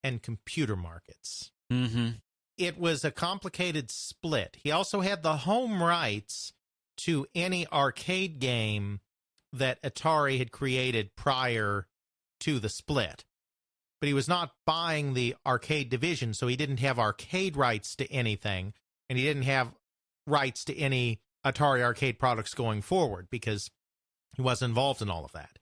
and computer markets. Mm-hmm. It was a complicated split. He also had the home rights to any arcade game that Atari had created prior to the split. But he was not buying the arcade division, so he didn't have arcade rights to anything, and he didn't have rights to any Atari arcade products going forward because he wasn't involved in all of that.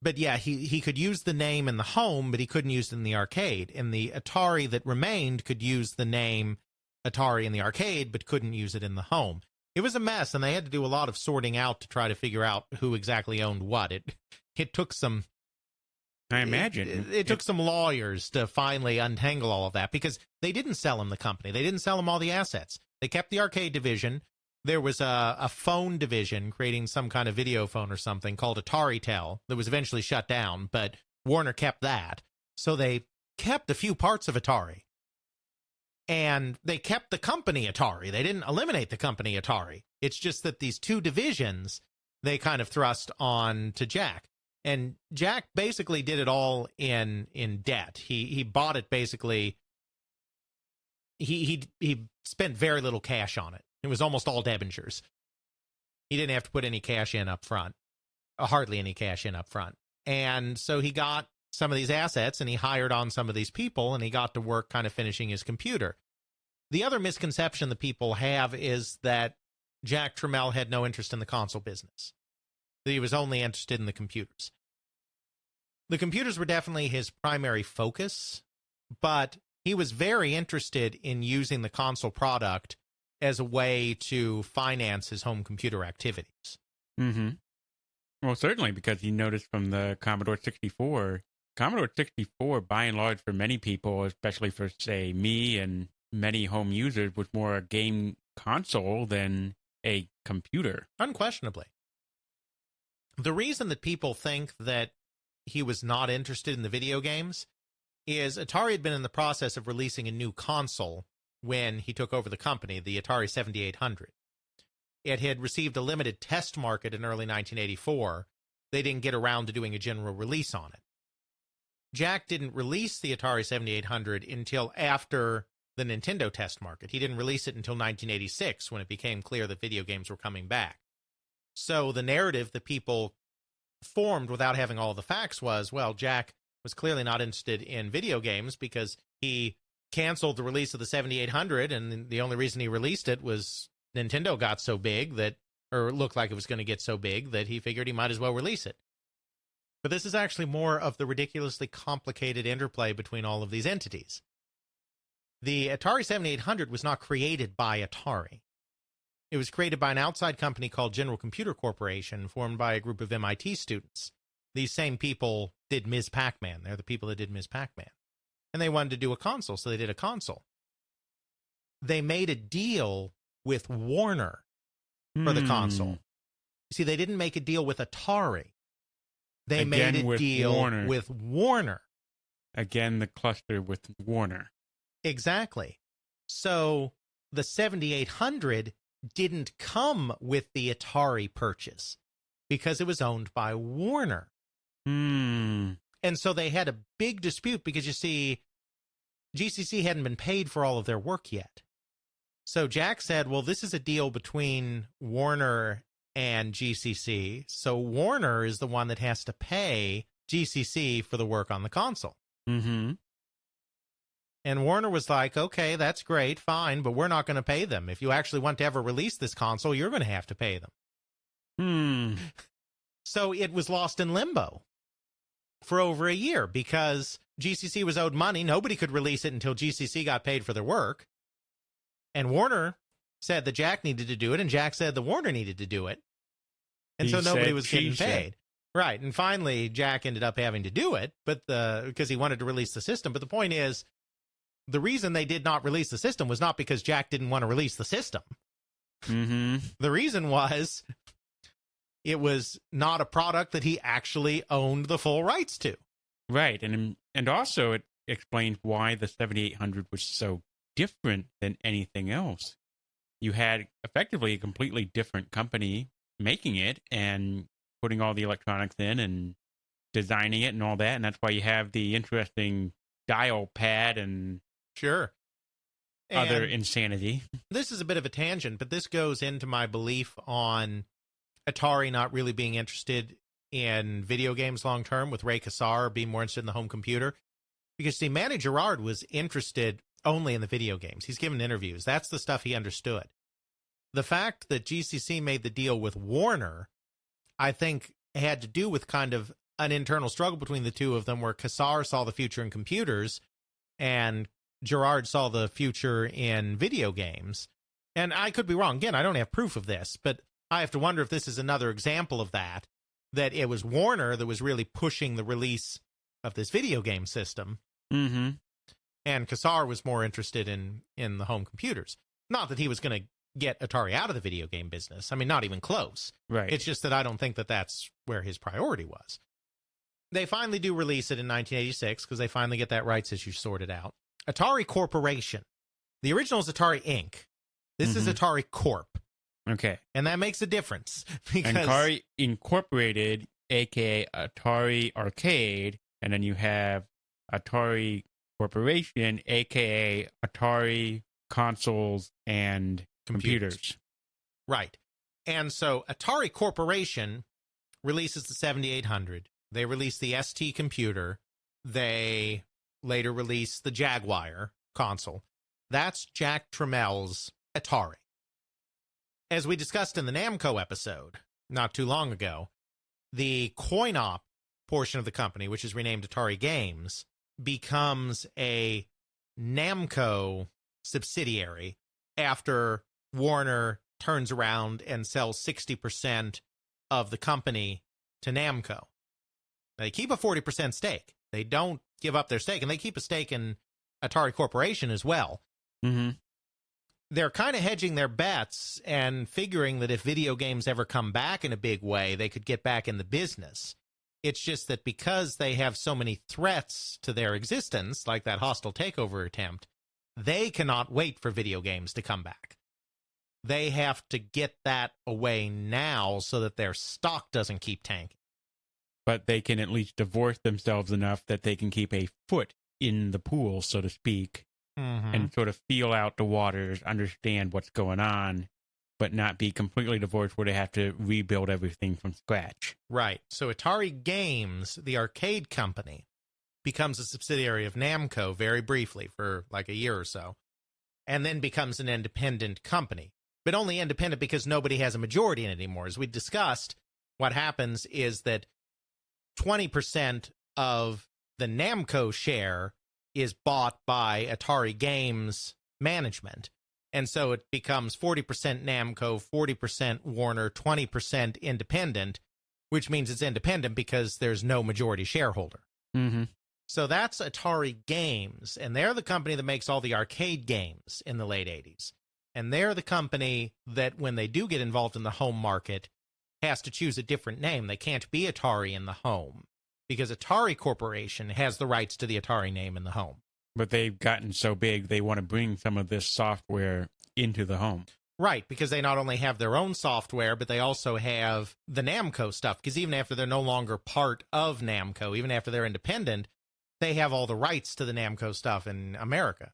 But yeah, he could use the name in the home, but he couldn't use it in the arcade. And the Atari that remained could use the name Atari in the arcade, but couldn't use it in the home. It was a mess, and they had to do a lot of sorting out to try to figure out who exactly owned what. It took some... I imagine. It took some lawyers to finally untangle all of that because they didn't sell him the company. They didn't sell him all the assets. They kept the arcade division. There was a phone division creating some kind of video phone or something called Atari Tel that was eventually shut down, but Warner kept that. So they kept a few parts of Atari. And they kept the company Atari. They didn't eliminate the company Atari. It's just that these two divisions, they kind of thrust on to Jack. And Jack basically did it all in debt. He bought it basically. He spent very little cash on it. It was almost all debentures. He didn't have to put any cash in up front, hardly any cash in up front. And so he got some of these assets and he hired on some of these people and he got to work kind of finishing his computer. The other misconception that people have is that Jack Trammell had no interest in the console business, that he was only interested in the computers. The computers were definitely his primary focus, but he was very interested in using the console product as a way to finance his home computer activities. Mm-hmm. Well, certainly, because he noticed from the Commodore 64, by and large, for many people, especially for, say, me and many home users, was more a game console than a computer. Unquestionably. The reason that people think that he was not interested in the video games is Atari had been in the process of releasing a new console when he took over the company, the Atari 7800. It had received a limited test market in early 1984. They didn't get around to doing a general release on it. Jack didn't release the Atari 7800 until after the Nintendo test market. He didn't release it until 1986 when it became clear that video games were coming back. So the narrative that people formed without having all the facts was, well, Jack was clearly not interested in video games because he canceled the release of the 7800, and the only reason he released it was Nintendo got so big that, or looked like it was going to get so big that he figured he might as well release it. But this is actually more of the ridiculously complicated interplay between all of these entities. The Atari 7800 was not created by Atari. It was created by an outside company called General Computer Corporation, formed by a group of MIT students. These same people did Ms. Pac-Man. They're the people that did Ms. Pac-Man. And they wanted to do a console, so they did a console. They made a deal with Warner for the console. You see, they didn't make a deal with Atari. They made a deal with Warner. Again, the cluster with Warner. Exactly. So the 7800 didn't come with the Atari purchase because it was owned by Warner. And so they had a big dispute because, you see, GCC hadn't been paid for all of their work yet. So Jack said, well, this is a deal between Warner and GCC. So Warner is the one that has to pay GCC for the work on the console. Mm-hmm. And Warner was like, okay, that's great, fine, but we're not going to pay them. If you actually want to ever release this console, you're going to have to pay them. So it was lost in limbo for over a year because GCC was owed money. Nobody could release it until GCC got paid for their work. And Warner said that Jack needed to do it, and Jack said that Warner needed to do it. And so nobody was getting paid. Right. And finally, Jack ended up having to do it, but because he wanted to release the system. But the point is, the reason they did not release the system was not because Jack didn't want to release the system. Mm-hmm. The reason was it was not a product that he actually owned the full rights to. Right. And also it explains why the 7800 was so different than anything else. You had effectively a completely different company making it and putting all the electronics in and designing it and all that. And that's why you have the interesting dial pad and Sure. other insanity. This is a bit of a tangent, but this goes into my belief on Atari not really being interested in video games long term, with Ray Kassar being more interested in the home computer. Because, see, Manny Gerard was interested only in the video games. He's given interviews. That's the stuff he understood. The fact that GCC made the deal with Warner, I think, had to do with kind of an internal struggle between the two of them, where Kassar saw the future in computers and Gerard saw the future in video games. And I could be wrong. Again, I don't have proof of this, but I have to wonder if this is another example of that it was Warner that was really pushing the release of this video game system. Mm-hmm. And Kassar was more interested in the home computers. Not that he was going to get Atari out of the video game business. I mean, not even close. Right. It's just that I don't think that that's where his priority was. They finally do release it in 1986 because they finally get that rights issue sorted out. Atari Corporation. The original is Atari Inc. This is Atari Corp. Okay. And that makes a difference. Because Atari Incorporated, a.k.a. Atari Arcade, and then you have Atari Corporation, a.k.a. Atari Consoles and Computers. Right. And so Atari Corporation releases the 7800. They release the ST computer. They later release the Jaguar console. That's Jack Trammell's Atari. As we discussed in the Namco episode not too long ago, the coin-op portion of the company, which is renamed Atari Games, becomes a Namco subsidiary after Warner turns around and sells 60% of the company to Namco. They keep a 40% stake. They don't give up their stake, and they keep a stake in Atari Corporation as well. Mm-hmm. They're kind of hedging their bets and figuring that if video games ever come back in a big way, they could get back in the business. It's just that because they have so many threats to their existence, like that hostile takeover attempt, they cannot wait for video games to come back. They have to get that away now so that their stock doesn't keep tanking. But they can at least divorce themselves enough that they can keep a foot in the pool, so to speak, and sort of feel out the waters, understand what's going on, but not be completely divorced where they have to rebuild everything from scratch. Right. So Atari Games, the arcade company, becomes a subsidiary of Namco very briefly for like a year or so, and then becomes an independent company. But only independent because nobody has a majority in it anymore. As we discussed, what happens is that 20% of the Namco share is bought by Atari Games management. And so it becomes 40% Namco, 40% Warner, 20% independent, which means it's independent because there's no majority shareholder. Mm-hmm. So that's Atari Games, and they're the company that makes all the arcade games in the late 80s. And they're the company that, when they do get involved in the home market, has to choose a different name. They can't be Atari in the home, because Atari Corporation has the rights to the Atari name in the home. But they've gotten so big, they want to bring some of this software into the home. Right, because they not only have their own software, but they also have the Namco stuff. Because even after they're no longer part of Namco, even after they're independent, they have all the rights to the Namco stuff in America.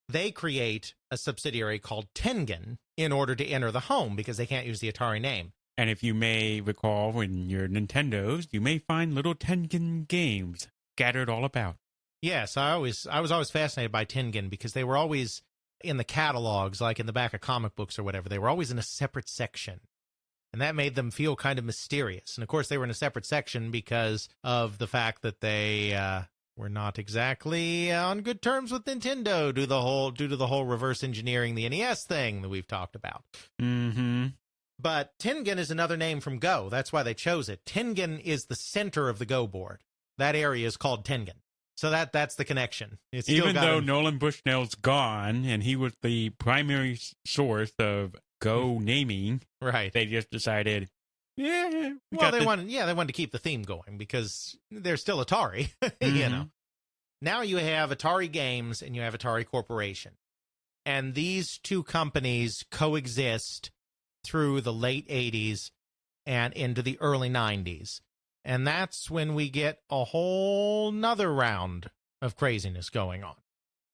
They create a subsidiary called Tengen in order to enter the home because they can't use the Atari name. And if you may recall in your Nintendos, you may find little Tengen games scattered all about. Yes, I was always fascinated by Tengen because they were always in the catalogs, like in the back of comic books or whatever. They were always in a separate section. And that made them feel kind of mysterious. And of course, they were in a separate section because of the fact that they were not exactly on good terms with Nintendo due to the whole reverse engineering the NES thing that we've talked about. Mm-hmm. But Tengen is another name from Go. That's why they chose it. Tengen is the center of the Go board. That area is called Tengen. So that's the connection. It's still Even though Nolan Bushnell's gone and he was the primary source of Go naming, right? They just decided, yeah. They wanted to keep the theme going because they're still Atari, Mm-hmm. you know. Now you have Atari Games and you have Atari Corporation, and these two companies coexist through the late 80s and into the early 90s. And that's when we get a whole nother round of craziness going on.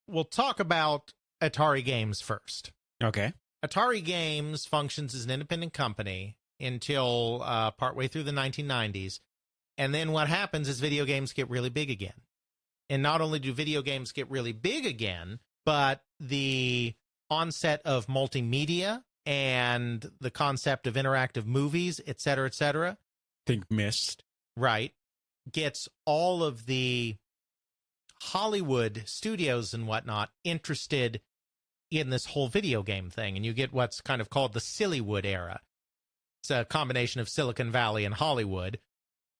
We'll talk about Atari Games first. Okay. Atari Games functions as an independent company until partway through the 1990s. And then what happens is video games get really big again. And not only do video games get really big again, but the onset of multimedia and the concept of interactive movies, et cetera, Think Mist. right, gets all of the Hollywood studios and whatnot interested in this whole video game thing. And you get what's kind of called the Sillywood era. It's a combination of Silicon Valley and Hollywood,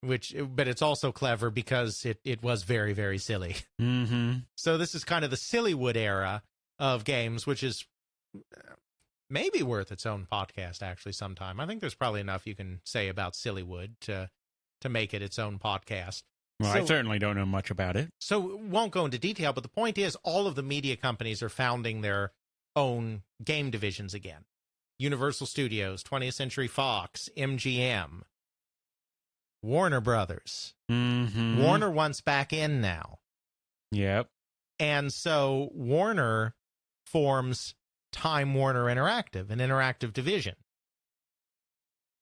but it's also clever because it was very, very silly. Mm-hmm. So this is kind of the Sillywood era of games, which is maybe worth its own podcast, actually, sometime. I think there's probably enough you can say about Sillywood to make it its own podcast. Well, So- I certainly don't know much about it. So won't go into detail, but the point is all of the media companies are founding their own game divisions again. Universal Studios, 20th Century Fox, MGM, Warner Brothers. Mm-hmm. Warner wants back in now. Yep. And so Warner forms Time Warner Interactive, an interactive division.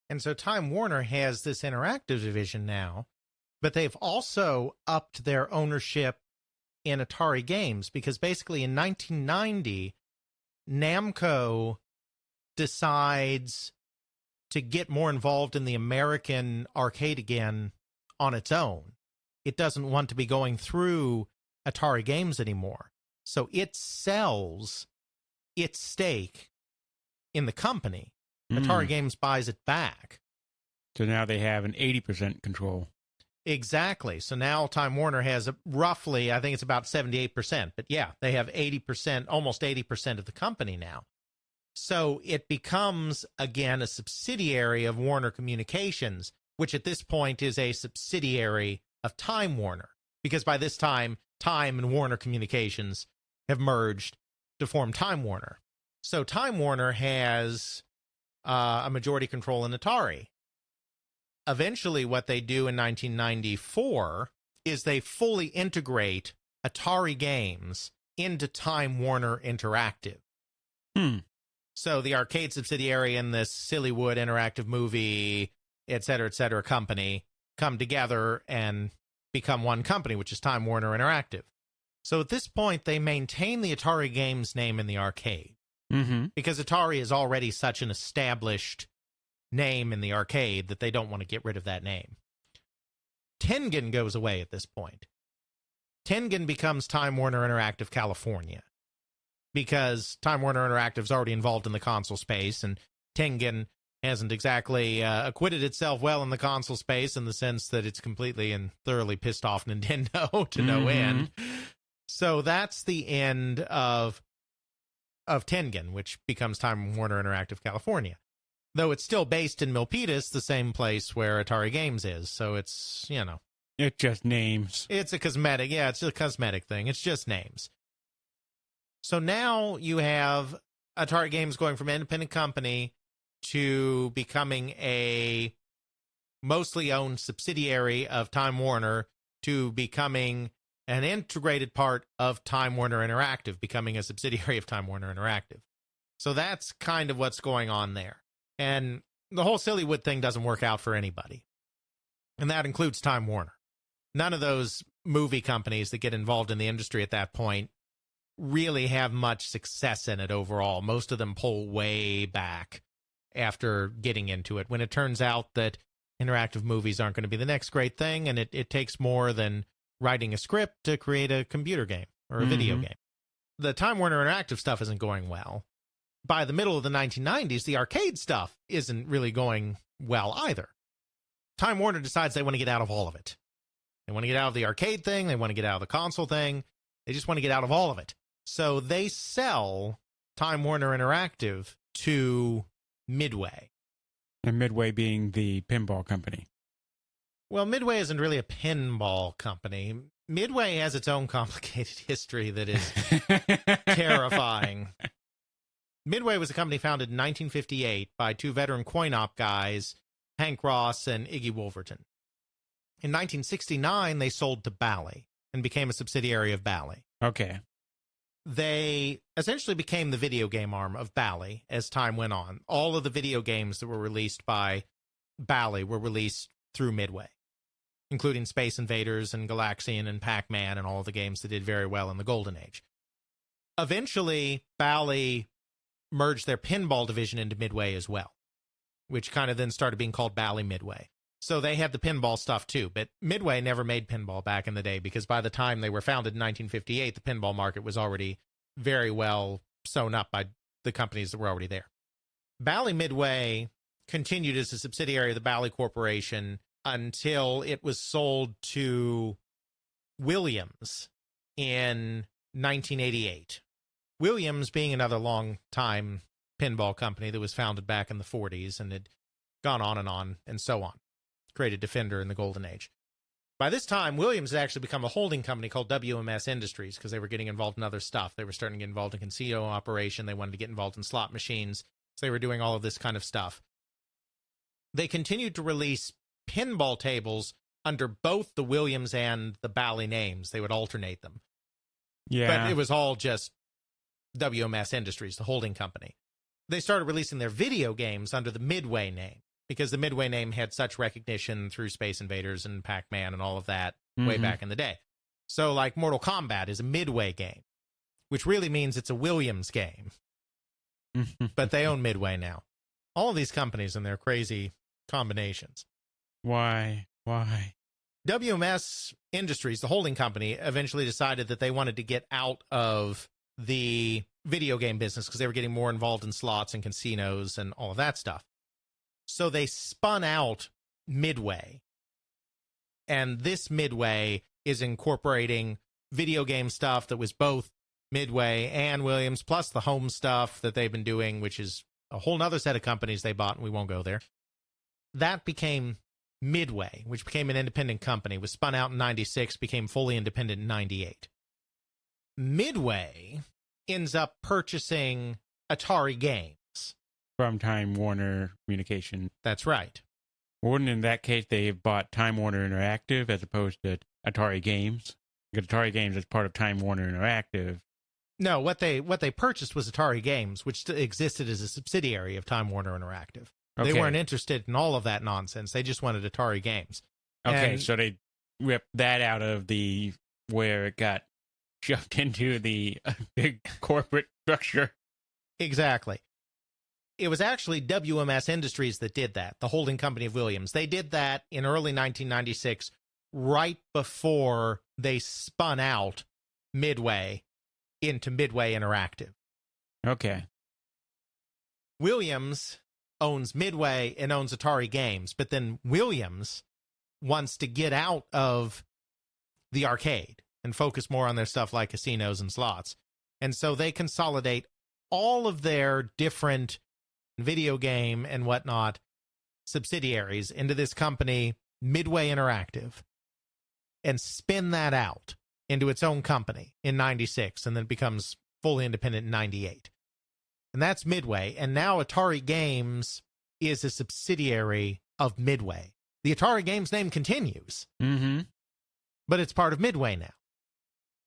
And so Time Warner has this interactive division now, but they've also upped their ownership in Atari Games because basically in 1990, Namco decides to get more involved in the American arcade again on its own. It doesn't want to be going through Atari Games anymore. So it sells its stake in the company. Atari Games buys it back. So now they have an 80% control. Exactly. So now Time Warner has roughly, I think it's about 78%. But yeah, they have 80%, almost 80% of the company now. So it becomes, again, a subsidiary of Warner Communications, which at this point is a subsidiary of Time Warner. Because by this time, Time and Warner Communications have merged to form Time Warner. So Time Warner has a majority control in Atari. Eventually, what they do in 1994 is they fully integrate Atari Games into Time Warner Interactive. So the arcade subsidiary and this Sillywood interactive movie, et cetera, company come together and become one company, which is Time Warner Interactive. So at this point, they maintain the Atari Games name in the arcade. Mm-hmm. Because Atari is already such an established name in the arcade that they don't want to get rid of that name. Tengen goes away at this point. Tengen becomes Time Warner Interactive California because Time Warner Interactive is already involved in the console space, and Tengen hasn't exactly acquitted itself well in the console space in the sense that it's completely and thoroughly pissed off Nintendo to no end. So that's the end of Tengen, which becomes Time Warner Interactive California. Though it's still based in Milpitas, the same place where Atari Games is. So it's, It's just names. it's a cosmetic. Yeah, it's a cosmetic thing. It's just names. So now you have Atari Games going from independent company to becoming a mostly owned subsidiary of Time Warner to becoming an integrated part of Time Warner Interactive, becoming a subsidiary of Time Warner Interactive. So that's kind of what's going on there. And the whole Sillywood thing doesn't work out for anybody. And that includes Time Warner. None of those movie companies that get involved in the industry at that point really have much success in it overall. Most of them pull way back after getting into it, when it turns out that interactive movies aren't going to be the next great thing, and it takes more than writing a script to create a computer game or a video game. The Time Warner Interactive stuff isn't going well. By the middle of the 1990s, the arcade stuff isn't really going well either. Time Warner decides they want to get out of all of it. They want to get out of the arcade thing. They want to get out of the console thing. They just want to get out of all of it. So they sell Time Warner Interactive to Midway. And Midway being the pinball company. Well, Midway isn't really a pinball company. Midway has its own complicated history that is terrifying. Midway was a company founded in 1958 by two veteran coin-op guys, Hank Ross and Iggy Wolverton. In 1969, they sold to Bally and became a subsidiary of Bally. Okay. They essentially became the video game arm of Bally as time went on. All of the video games that were released by Bally were released through Midway, including Space Invaders and Galaxian and Pac-Man and all the games that did very well in the Golden Age. Eventually, Bally merged their pinball division into Midway as well, which kind of then started being called Bally Midway. So they had the pinball stuff too, but Midway never made pinball back in the day because by the time they were founded in 1958, the pinball market was already very well sewn up by the companies that were already there. Bally Midway continued as a subsidiary of the Bally Corporation until it was sold to Williams in 1988. Williams being another long-time pinball company that was founded back in the 40s and had gone on and so on. Created Defender in the Golden Age. By this time, Williams had actually become a holding company called WMS Industries because they were getting involved in other stuff. They were starting to get involved in casino operation. They wanted to get involved in slot machines. So they were doing all of this kind of stuff. They continued to release pinball tables under both the Williams and the Bally names. They would alternate them. Yeah. But it was all just WMS Industries, the holding company. They started releasing their video games under the Midway name, because the Midway name had such recognition through Space Invaders and Pac-Man and all of that way back in the day. So, like, Mortal Kombat is a Midway game, which really means it's a Williams game. But they own Midway now. All of these companies and their crazy combinations. Why? WMS Industries, the holding company, eventually decided that they wanted to get out of the video game business because they were getting more involved in slots and casinos and all of that stuff. So they spun out Midway. And this Midway is incorporating video game stuff that was both Midway and Williams, plus the home stuff that they've been doing, which is a whole nother set of companies they bought, and we won't go there. That became Midway, which became an independent company, was spun out in 96, became fully independent in 98. Midway ends up purchasing Atari Games. From Time Warner Communication. That's right. Wouldn't in that case they have bought Time Warner Interactive as opposed to Atari Games? Because Atari Games is part of Time Warner Interactive. No, what they purchased was Atari Games, which existed as a subsidiary of Time Warner Interactive. Okay. They weren't interested in all of that nonsense. They just wanted Atari Games. Okay, And so they ripped that out of the where it got shoved into the big corporate structure. Exactly. It was actually WMS Industries that did that, the holding company of Williams. They did that in early 1996, right before they spun out Midway into Midway Interactive. Okay. Williams owns Midway and owns Atari Games, but then Williams wants to get out of the arcade and focus more on their stuff like casinos and slots. And so they consolidate all of their different video game and whatnot subsidiaries into this company, Midway Interactive, and spin that out into its own company in 96, and then it becomes fully independent in 98. And that's Midway. And now Atari Games is a subsidiary of Midway. The Atari Games name continues, but it's part of Midway now,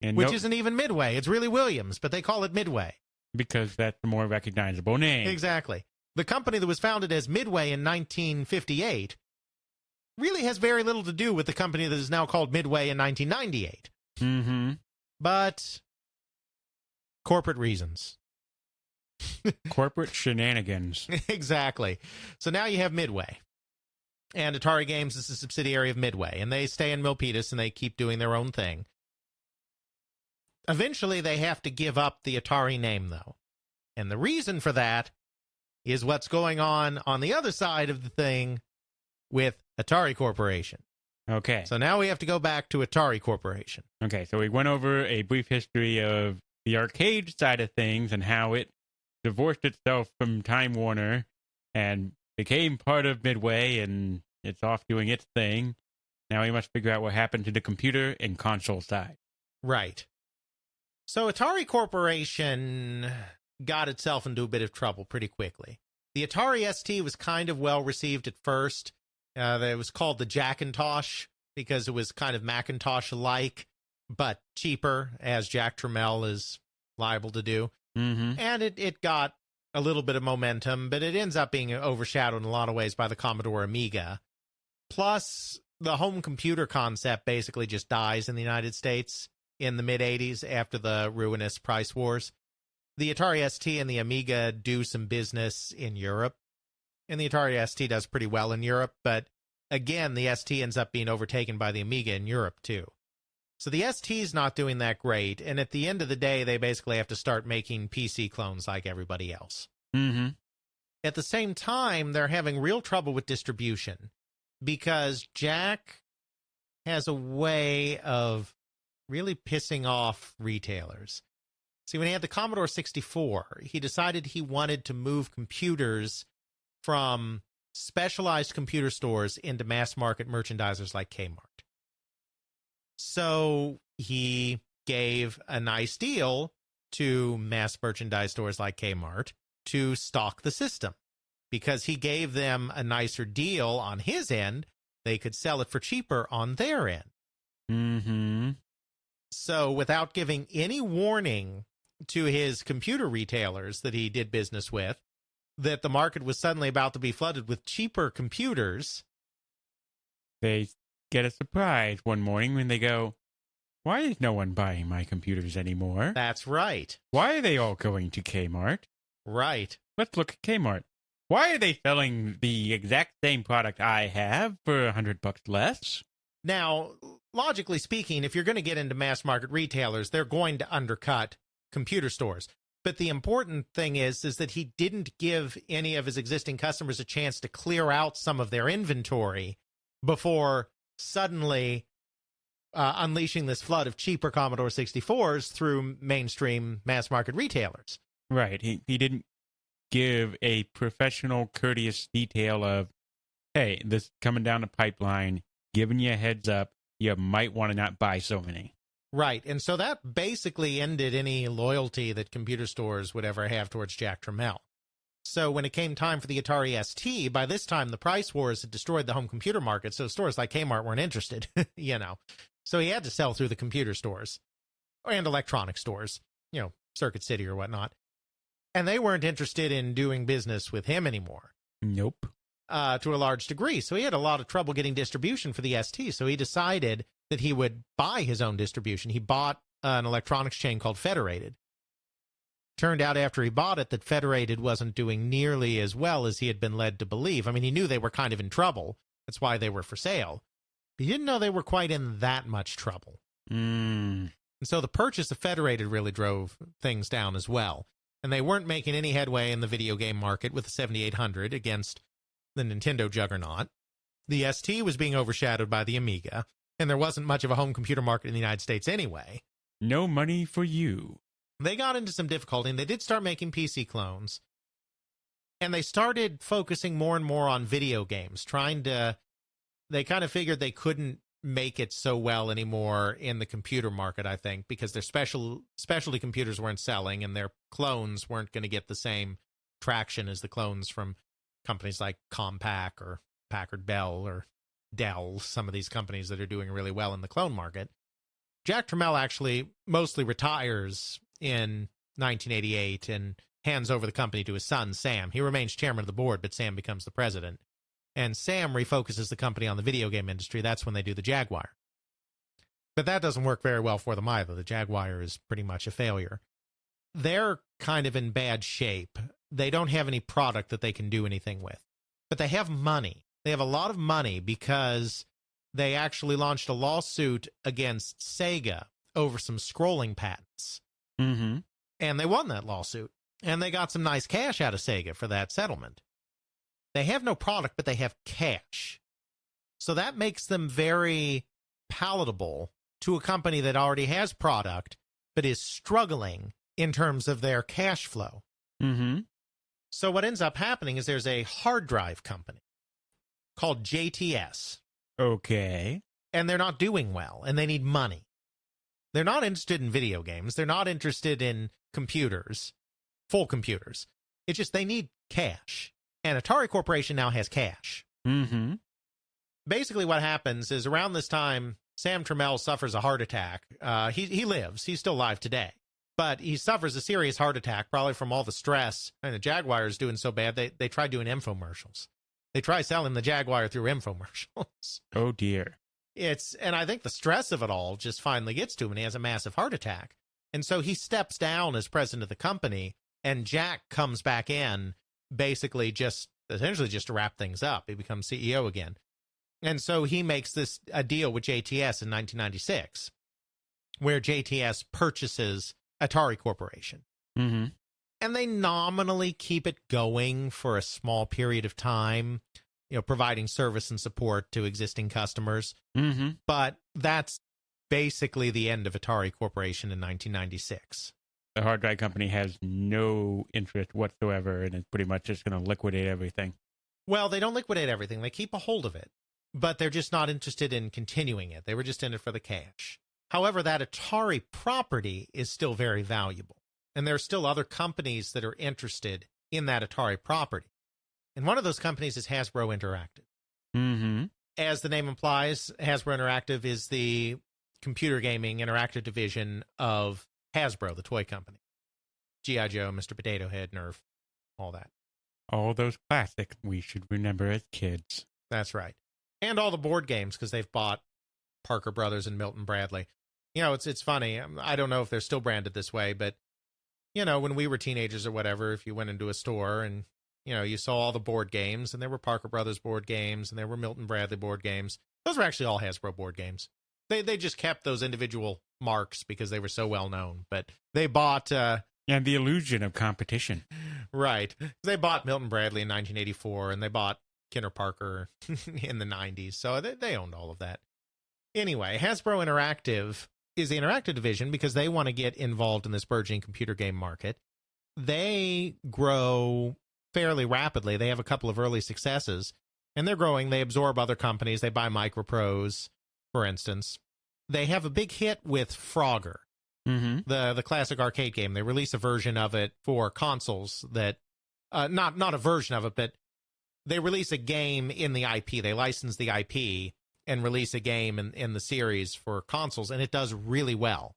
And which isn't even Midway. It's really Williams, but they call it Midway. because that's the more recognizable name. Exactly. the company that was founded as Midway in 1958 really has very little to do with the company that is now called Midway in 1998. Mm-hmm. But corporate reasons. Corporate shenanigans. Exactly. So now you have Midway. And Atari Games is a subsidiary of Midway. And they stay in Milpitas and they keep doing their own thing. Eventually, they have to give up the Atari name, though. And the reason for that is what's going on the other side of the thing with Atari Corporation. Okay. So now we have to go back to Atari Corporation. Okay, so we went over a brief history of the arcade side of things and how it divorced itself from Time Warner and became part of Midway, and it's off doing its thing. Now we must figure out what happened to the computer and console side. Right. So Atari Corporation got itself into a bit of trouble pretty quickly. The Atari ST was kind of well received at first. It was called the Jackintosh because it was kind of Macintosh-like, but cheaper, as Jack Tramiel is liable to do. Mm-hmm. And it got a little bit of momentum, but it ends up being overshadowed in a lot of ways by the Commodore Amiga. Plus, the home computer concept basically just dies in the United States in the mid-'80s after the ruinous price wars. The Atari ST and the Amiga do some business in Europe, and the Atari ST does pretty well in Europe, but again, the ST ends up being overtaken by the Amiga in Europe, too. So the ST's not doing that great, and at the end of the day, they basically have to start making PC clones like everybody else. Mm-hmm. At the same time, they're having real trouble with distribution, because Jack has a way of really pissing off retailers. See, when he had the Commodore 64, he decided he wanted to move computers from specialized computer stores into mass-market merchandisers like Kmart. So he gave a nice deal to mass merchandise stores like Kmart to stock the system. Because he gave them a nicer deal on his end, they could sell it for cheaper on their end. Mm-hmm. So without giving any warning to his computer retailers that he did business with, that the market was suddenly about to be flooded with cheaper computers, They get a surprise one morning when they go, "Why is no one buying my computers anymore? that's right. Why are they all going to Kmart? Right. Let's look at Kmart. Why are they selling the exact same product I have for $100 less?" Now, logically speaking, if you're going to get into mass market retailers, they're going to undercut computer stores. But the important thing is that he didn't give any of his existing customers a chance to clear out some of their inventory before suddenly unleashing this flood of cheaper Commodore 64s through mainstream mass market retailers. Right. He didn't give a professional, courteous detail of, hey, this is coming down the pipeline, giving you a heads up, you might want to not buy so many. Right, and so that basically ended any loyalty that computer stores would ever have towards Jack Tramiel. So when it came time for the Atari ST, by this time the price wars had destroyed the home computer market, so stores like Kmart weren't interested, you know. So he had to sell through the computer stores and electronic stores, you know, Circuit City or whatnot. And they weren't interested in doing business with him anymore. Nope. To a large degree. So he had a lot of trouble getting distribution for the ST. So he decided that he would buy his own distribution. He bought an electronics chain called Federated. Turned out after he bought it that Federated wasn't doing nearly as well as he had been led to believe. I mean, he knew they were kind of in trouble. That's why they were for sale. But he didn't know they were quite in that much trouble. And so the purchase of Federated really drove things down as well. And they weren't making any headway in the video game market with the 7800 against the Nintendo juggernaut. The ST was being overshadowed by the Amiga, and there wasn't much of a home computer market in the United States anyway. No money for you. They got into some difficulty, and they did start making PC clones. And they started focusing more and more on video games, they kind of figured they couldn't make it so well anymore in the computer market, I think, because their specialty computers weren't selling, and their clones weren't going to get the same traction as the clones from companies like Compaq or Packard Bell or Dell, some of these companies that are doing really well in the clone market. Jack Tramiel actually mostly retires in 1988 and hands over the company to his son, Sam. He remains chairman of the board, but Sam becomes the president. And Sam refocuses the company on the video game industry. That's when they do the Jaguar. But that doesn't work very well for them either. The Jaguar is pretty much a failure. They're kind of in bad shape. They don't have any product that they can do anything with. But they have money. They have a lot of money because they actually launched a lawsuit against Sega over some scrolling patents. Mm-hmm. And they won that lawsuit. And they got some nice cash out of Sega for that settlement. They have no product, but they have cash. So that makes them very palatable to a company that already has product, but is struggling in terms of their cash flow. Mm-hmm. So what ends up happening is there's a hard drive company called JTS. Okay. And they're not doing well, and they need money. They're not interested in video games. They're not interested in computers, full computers. It's just they need cash. And Atari Corporation now has cash. Mm-hmm. Basically what happens is around this time, Sam Trammell suffers a heart attack. He lives. He's still alive today. But he suffers a serious heart attack, probably from all the stress. And the Jaguar is doing so bad, they tried doing infomercials. They try selling the Jaguar through infomercials. Oh, dear. And I think the stress of it all just finally gets to him, and he has a massive heart attack. And so he steps down as president of the company, and Jack comes back in, basically essentially just to wrap things up. He becomes CEO again. And so he makes a deal with JTS in 1996, where JTS purchases Atari Corporation. Mm-hmm. And they nominally keep it going for a small period of time, providing service and support to existing customers. Mm-hmm. But that's basically the end of Atari Corporation in 1996. The hard drive company has no interest whatsoever, and it's pretty much just going to liquidate everything. Well, they don't liquidate everything. They keep a hold of it, but they're just not interested in continuing it. They were just in it for the cash. However, that Atari property is still very valuable. And there are still other companies that are interested in that Atari property. And one of those companies is Hasbro Interactive. Mm-hmm. As the name implies, Hasbro Interactive is the computer gaming interactive division of Hasbro, the toy company. G.I. Joe, Mr. Potato Head, Nerf, all that. All those classics we should remember as kids. That's right. And all the board games, because they've bought Parker Brothers and Milton Bradley. It's funny. I don't know if they're still branded this way, but when we were teenagers or whatever, if you went into a store and, you saw all the board games, and there were Parker Brothers board games, and there were Milton Bradley board games. Those were actually all Hasbro board games. They just kept those individual marks because they were so well known. But they bought... and the illusion of competition. Right. They bought Milton Bradley in 1984, and they bought Kinder Parker in the 90s. So they owned all of that. Anyway, Hasbro Interactive is the interactive division because they want to get involved in this burgeoning computer game market. They grow fairly rapidly. They have a couple of early successes, and they're growing. They absorb other companies. They buy Microprose, for instance. They have a big hit with Frogger, Mm-hmm. the classic arcade game. They release a version of it for consoles that, not a version of it, but they release a game in the IP. They license the IP and release a game in the series for consoles, and it does really well.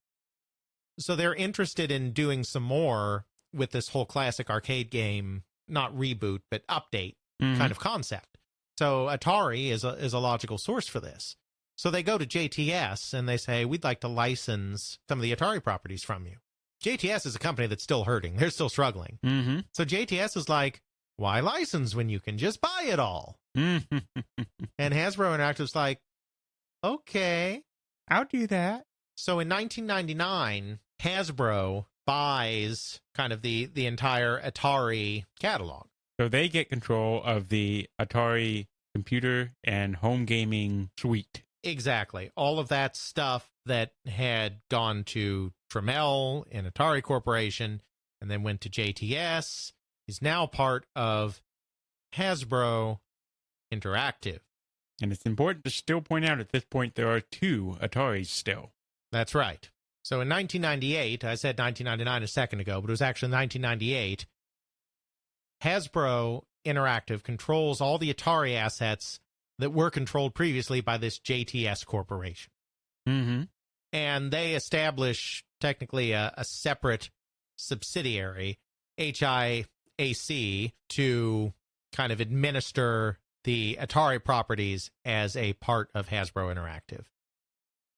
So they're interested in doing some more with this whole classic arcade game, not reboot, but update kind of concept. So Atari is a logical source for this. So they go to JTS and they say, we'd like to license some of the Atari properties from you. JTS is a company that's still hurting. They're still struggling. Mm-hmm. So JTS is like, why license when you can just buy it all? Mm-hmm. And Hasbro Interactive's like, okay. I'll do that. So in 1999, Hasbro buys kind of the entire Atari catalog. So they get control of the Atari computer and home gaming suite. Exactly. All of that stuff that had gone to Trammell and Atari Corporation and then went to JTS is now part of Hasbro Interactive. And it's important to still point out at this point there are two Ataris still. That's right. So in 1998, I said 1999 a second ago, but it was actually 1998, Hasbro Interactive controls all the Atari assets that were controlled previously by this JTS Corporation. Mm-hmm. And they establish technically a separate subsidiary HIAC to kind of administer the Atari properties as a part of Hasbro Interactive.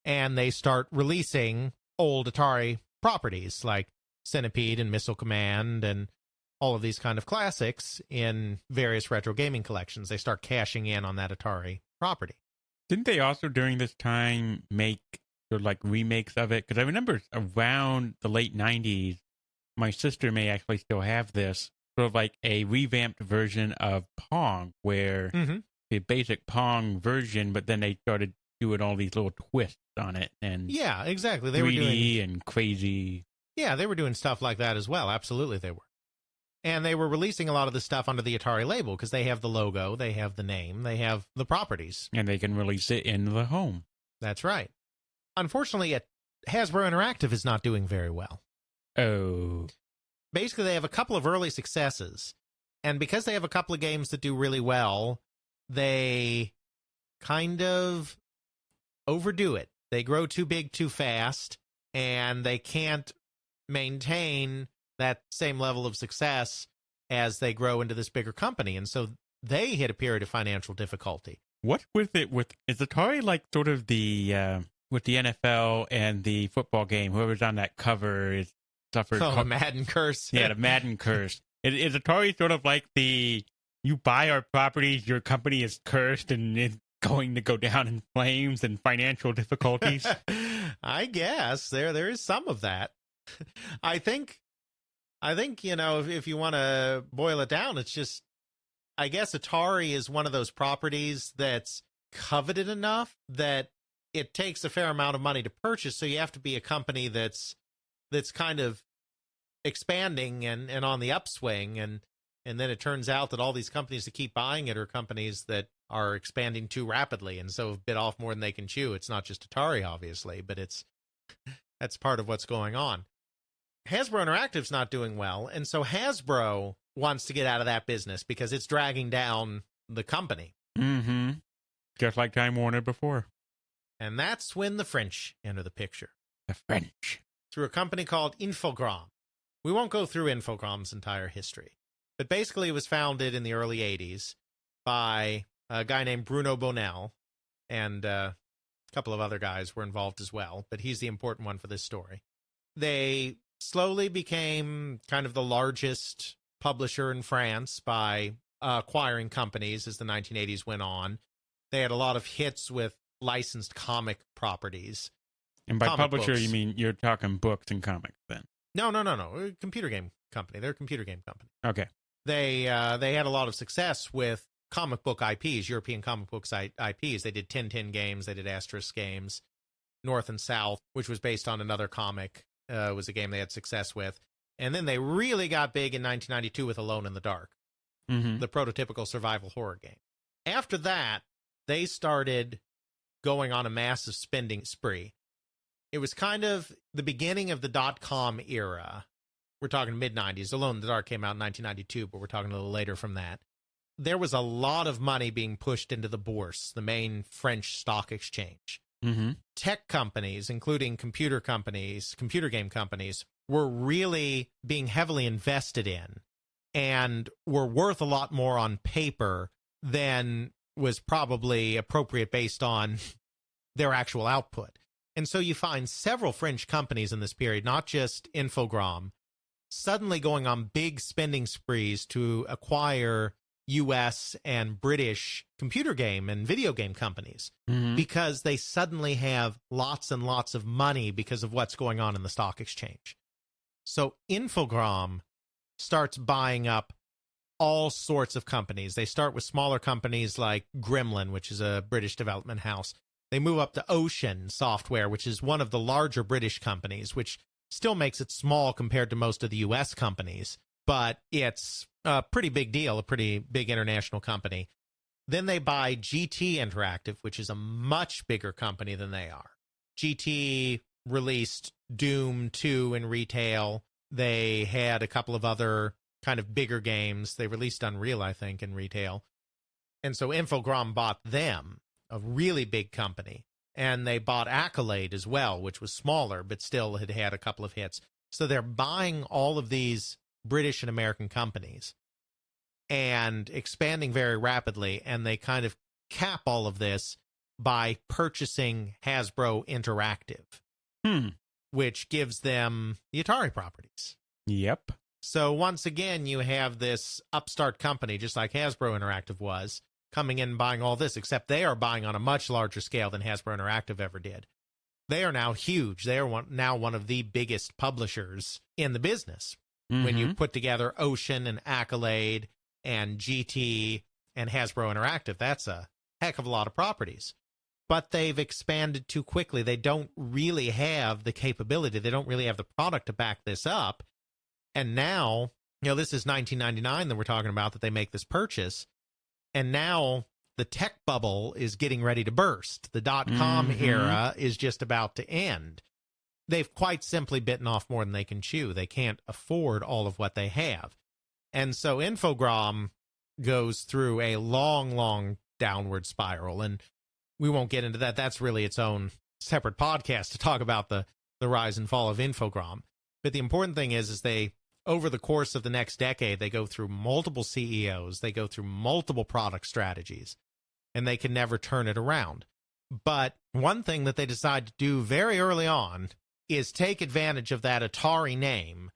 And they start releasing old Atari properties like Centipede and Missile Command and all of these kind of classics in various retro gaming collections. They start cashing in on that Atari property. Didn't they also during this time make sort of like remakes of it? Because I remember around the late 90s, my sister may actually still have this, sort of like a revamped version of Pong, where the basic Pong version, but then they started doing all these little twists on it. And yeah, exactly. They 3D were doing and crazy. Yeah, they were doing stuff like that as well. Absolutely, they were. And they were releasing a lot of the stuff under the Atari label because they have the logo, they have the name, they have the properties. And they can release it in the home. That's right. Unfortunately, Hasbro Interactive is not doing very well. Oh. Basically, they have a couple of early successes. And because they have a couple of games that do really well, they kind of overdo it. They grow too big too fast, and they can't maintain that same level of success as they grow into this bigger company. And so they hit a period of financial difficulty. What with it is Atari like sort of the with the NFL and the football game, whoever's on that cover is suffered the Madden curse. Yeah, the Madden curse. Is Atari sort of like you buy our properties, your company is cursed and it's going to go down in flames and financial difficulties? I guess there is some of that. I think, if you want to boil it down, it's just, I guess Atari is one of those properties that's coveted enough that it takes a fair amount of money to purchase. So you have to be a company that's kind of expanding and on the upswing. And then it turns out that all these companies that keep buying it are companies that are expanding too rapidly and so have bit off more than they can chew. It's not just Atari, obviously, but that's part of what's going on. Hasbro Interactive's not doing well, and so Hasbro wants to get out of that business because it's dragging down the company. Mm-hmm. Just like Time Warner before. And that's when the French enter the picture. The French. Through a company called Infogrames. We won't go through Infogrames' entire history, but basically it was founded in the early 80s by a guy named Bruno Bonnell, and a couple of other guys were involved as well, but he's the important one for this story. They slowly became kind of the largest publisher in France by acquiring companies as the 1980s went on. They had a lot of hits with licensed comic properties. And by publisher, books. You mean you're talking books and comics then? No. Computer game company. They're a computer game company. Okay. They had a lot of success with comic book IPs, European comic books IPs. They did Tintin games. They did Asterisk games. North and South, which was based on another comic, was a game they had success with. And then they really got big in 1992 with Alone in the Dark, the prototypical survival horror game. After that, they started going on a massive spending spree. It was kind of the beginning of the dot-com era. We're talking mid-90s. Alone in the Dark came out in 1992, but we're talking a little later from that. There was a lot of money being pushed into the Bourse, the main French stock exchange. Tech companies, including computer game companies, were really being heavily invested in and were worth a lot more on paper than was probably appropriate based on their actual output. And so you find several French companies in this period, not just Infogrames, suddenly going on big spending sprees to acquire U.S. and British computer game and video game companies because they suddenly have lots and lots of money because of what's going on in the stock exchange. So Infogrames starts buying up all sorts of companies. They start with smaller companies like Gremlin, which is a British development house. They move up to Ocean Software, which is one of the larger British companies, which still makes it small compared to most of the U.S. companies, but it's a pretty big deal, a pretty big international company. Then they buy GT Interactive, which is a much bigger company than they are. GT released Doom 2 in retail. They had a couple of other kind of bigger games. They released Unreal, I think, in retail. And so Infogrames bought them, a really big company. And they bought Accolade as well, which was smaller, but still had a couple of hits. So they're buying all of these British and American companies and expanding very rapidly. And they kind of cap all of this by purchasing Hasbro Interactive, which gives them the Atari properties. Yep. So once again, you have this upstart company, just like Hasbro Interactive was, coming in and buying all this, except they are buying on a much larger scale than Hasbro Interactive ever did. They are now huge. They are now one of the biggest publishers in the business. When you put together Ocean and Accolade and GT and Hasbro Interactive, that's a heck of a lot of properties. But they've expanded too quickly. They don't really have the capability. They don't really have the product to back this up. And now, this is 1999 that we're talking about, that they make this purchase. And now the tech bubble is getting ready to burst. The .com era is just about to end. They've quite simply bitten off more than they can chew. They can't afford all of what they have. And so Infogrames goes through a long, long downward spiral. And we won't get into that. That's really its own separate podcast to talk about the rise and fall of Infogrames. But the important thing is they, over the course of the next decade, they go through multiple CEOs. They go through multiple product strategies, and they can never turn it around. But one thing that they decide to do very early on is take advantage of that Atari name,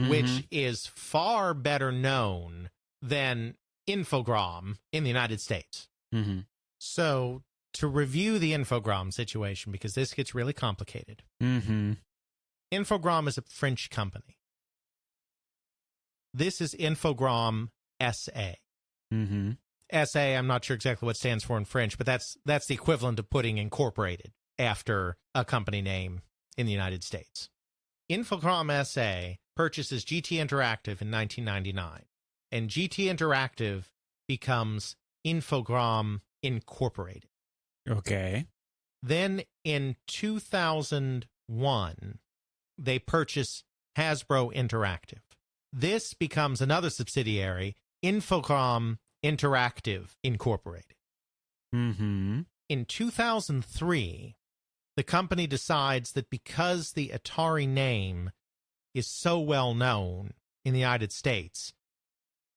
which is far better known than Infogrames in the United States. So to review the Infogrames situation, because this gets really complicated, Infogrames is a French company. This is Infogrames SA. SA, I'm not sure exactly what it stands for in French, but that's the equivalent of putting incorporated after a company name in the United States. Infogrames SA purchases GT Interactive in 1999, and GT Interactive becomes Infogrames Incorporated. Okay. Then in 2001, they purchase Hasbro Interactive. This becomes another subsidiary, Infogrames Interactive Incorporated. In 2003, the company decides that because the Atari name is so well known in the United States,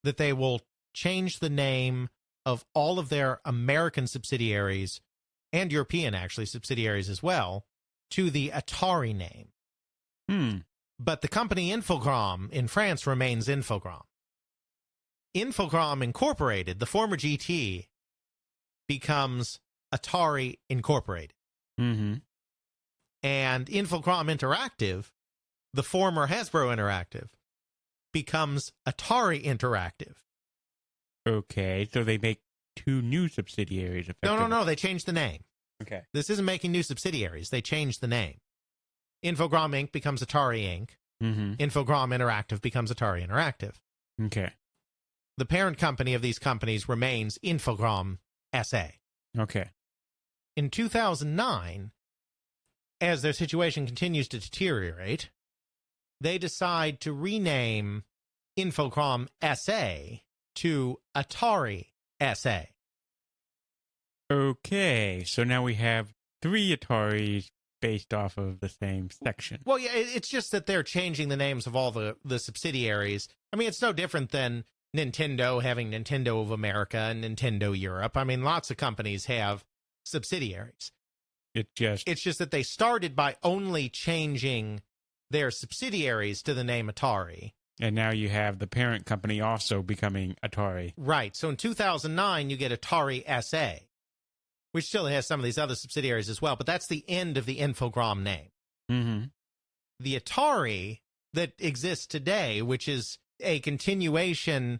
that they will change the name of all of their American subsidiaries and European, actually, subsidiaries as well, to the Atari name. But the company Infogrames in France remains Infogrames. Infogrames Incorporated, the former GT, becomes Atari Incorporated. And Infogrames Interactive, the former Hasbro Interactive, becomes Atari Interactive. Okay, so they make two new subsidiaries. No, they changed the name. Okay. This isn't making new subsidiaries. They changed the name. Infogrames Inc. becomes Atari Inc. Infogrames Interactive becomes Atari Interactive. Okay. The parent company of these companies remains Infogrames SA. Okay. In 2009, as their situation continues to deteriorate, they decide to rename Infogrames SA to Atari SA. Okay, so now we have three Ataris based off of the same section. Well, yeah, it's just that they're changing the names of all the subsidiaries. I mean, it's no different than Nintendo having Nintendo of America and Nintendo Europe. I mean, lots of companies have subsidiaries. It's just that they started by only changing their subsidiaries to the name Atari. And now you have the parent company also becoming Atari. Right. So in 2009, you get Atari SA, which still has some of these other subsidiaries as well, but that's the end of the Infogrames name. The Atari that exists today, which is a continuation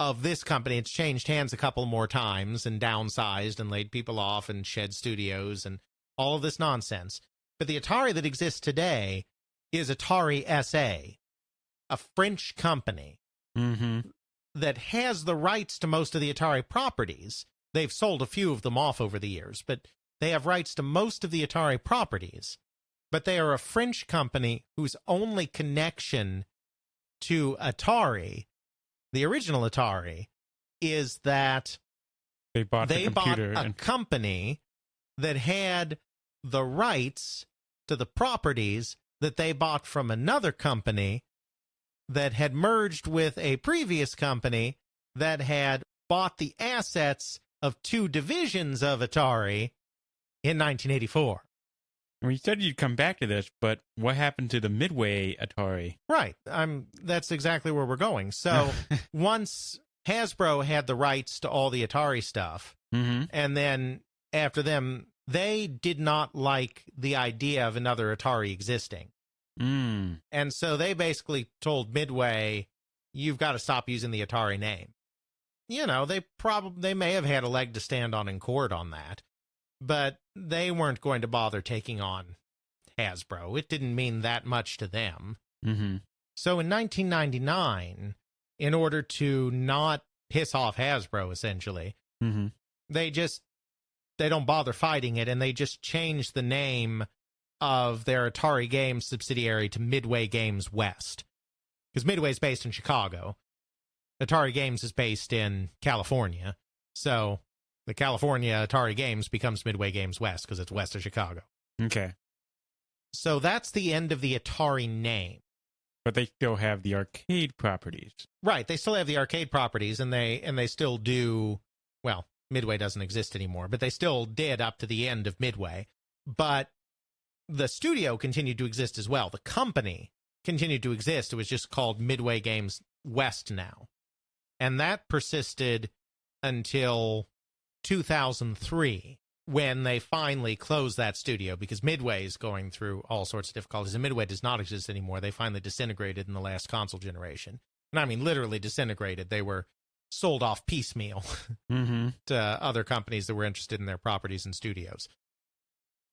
of this company, it's changed hands a couple more times and downsized and laid people off and shed studios and all of this nonsense. But the Atari that exists today is Atari SA, a French company that has the rights to most of the Atari properties. They've sold a few of them off over the years, but they have rights to most of the Atari properties. But they are a French company whose only connection to Atari, the original Atari, is that they bought a company that had the rights to the properties that they bought from another company that had merged with a previous company that had bought the assets of two divisions of Atari in 1984. We said you'd come back to this, but what happened to the Midway Atari? Right. That's exactly where we're going. So once Hasbro had the rights to all the Atari stuff, and then after them, they did not like the idea of another Atari existing. And so they basically told Midway, you've got to stop using the Atari name. You know, they may have had a leg to stand on in court on that, but they weren't going to bother taking on Hasbro. It didn't mean that much to them. So in 1999, in order to not piss off Hasbro, essentially, they don't bother fighting it, and they just changed the name of their Atari Games subsidiary to Midway Games West. Because Midway's based in Chicago. Atari Games is based in California. So the California Atari Games becomes Midway Games West because it's west of Chicago. Okay. So that's the end of the Atari name. But they still have the arcade properties. Right. They still have the arcade properties, and they still do, well, Midway doesn't exist anymore, but they still did up to the end of Midway. But the studio continued to exist as well. The company continued to exist. It was just called Midway Games West now. And that persisted until 2003, when they finally closed that studio, because Midway is going through all sorts of difficulties, and Midway does not exist anymore. They finally disintegrated in the last console generation. And I mean, literally disintegrated. They were sold off piecemeal to other companies that were interested in their properties and studios.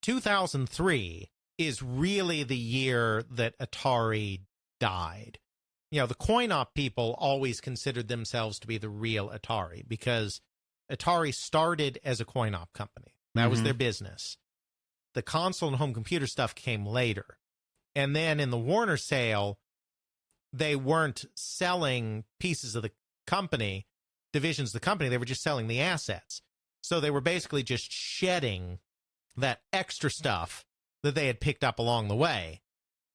2003 is really the year that Atari died. You know, the coin-op people always considered themselves to be the real Atari, because Atari started as a coin-op company. That was their business. The console and home computer stuff came later. And then in the Warner sale, they weren't selling pieces of the company, divisions of the company. They were just selling the assets. So they were basically just shedding that extra stuff that they had picked up along the way.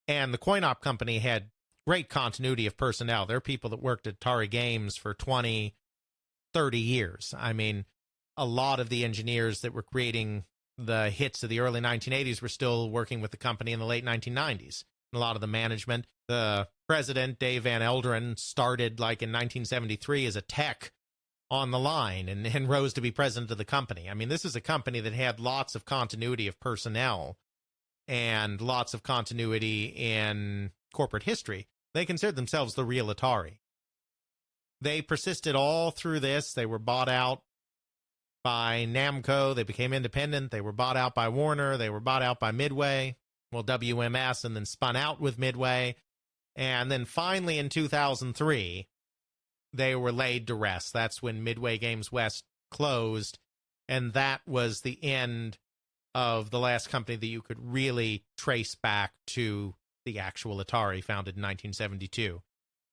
And the coin-op company had great continuity of personnel. There are people that worked at Atari Games for 20, 30 years. I mean, a lot of the engineers that were creating the hits of the early 1980s were still working with the company in the late 1990s. A lot of the management, the president, Dave Van Elderen, started like in 1973 as a tech on the line and rose to be president of the company. I mean, this is a company that had lots of continuity of personnel and lots of continuity in corporate history. They considered themselves the real Atari. They persisted all through this. They were bought out by Namco. They became independent. They were bought out by Warner. They were bought out by Midway, well, WMS, and then spun out with Midway. And then finally in 2003, they were laid to rest. That's when Midway Games West closed, and that was the end of the last company that you could really trace back to the actual Atari, founded in 1972.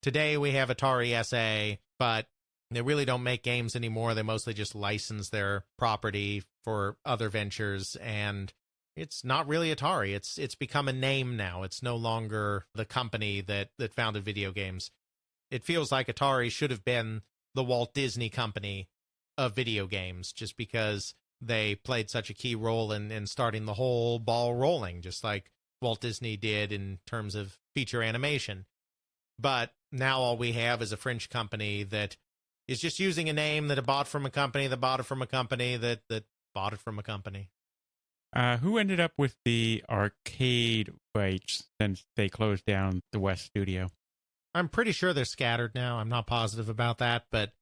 Today we have Atari SA, but they really don't make games anymore. They mostly just license their property for other ventures, and it's not really Atari. It's become a name now. It's no longer the company that founded video games. It feels like Atari should have been the Walt Disney Company of video games, just because they played such a key role in starting the whole ball rolling, just like Walt Disney did in terms of feature animation. But now all we have is a French company that is just using a name that it bought from a company that bought it from a company that bought it from a company. Who ended up with the arcade rights since they closed down the West studio? I'm pretty sure they're scattered now. I'm not positive about that, but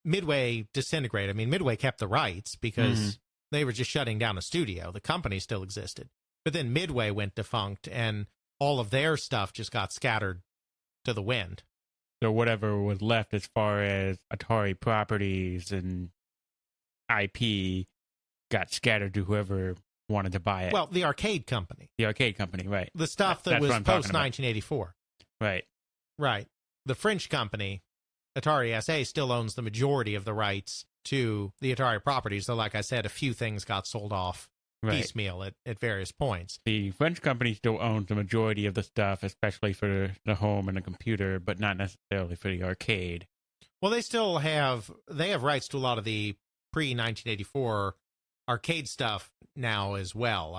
Midway disintegrated. I mean, Midway kept the rights because they were just shutting down a studio. The company still existed. But then Midway went defunct, and all of their stuff just got scattered to the wind. So whatever was left as far as Atari properties and IP got scattered to whoever wanted to buy it. Well, the arcade company. The arcade company, right. The stuff that was post-1984. Right. Right. The French company, Atari SA, still owns the majority of the rights to the Atari properties, though, like I said, a few things got sold off Right. piecemeal at various points. The French company still owns the majority of the stuff, especially for the home and the computer, but not necessarily for the arcade. Well, they have rights to a lot of the pre-1984 arcade stuff now as well.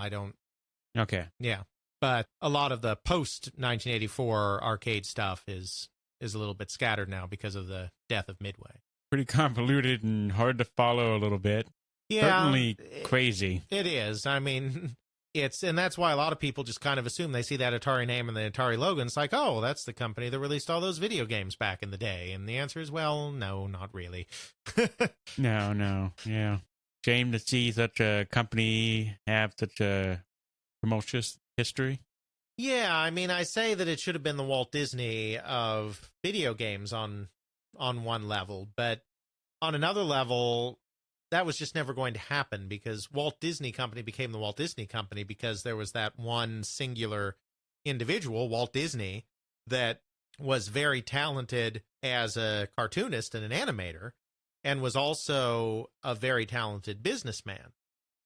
Okay. Yeah. But a lot of the post-1984 arcade stuff is a little bit scattered now because of the death of Midway. Pretty convoluted and hard to follow a little bit. Yeah. Certainly crazy. It is. I mean, and that's why a lot of people just kind of assume they see that Atari name and the Atari logo, and it's like, oh, that's the company that released all those video games back in the day. And the answer is, well, no, not really. No. Yeah. Shame to see such a company have such a tumultuous history. Yeah, I mean, I say that it should have been the Walt Disney of video games on one level, but on another level, that was just never going to happen because Walt Disney Company became the Walt Disney Company because there was that one singular individual, Walt Disney, that was very talented as a cartoonist and an animator and was also a very talented businessman.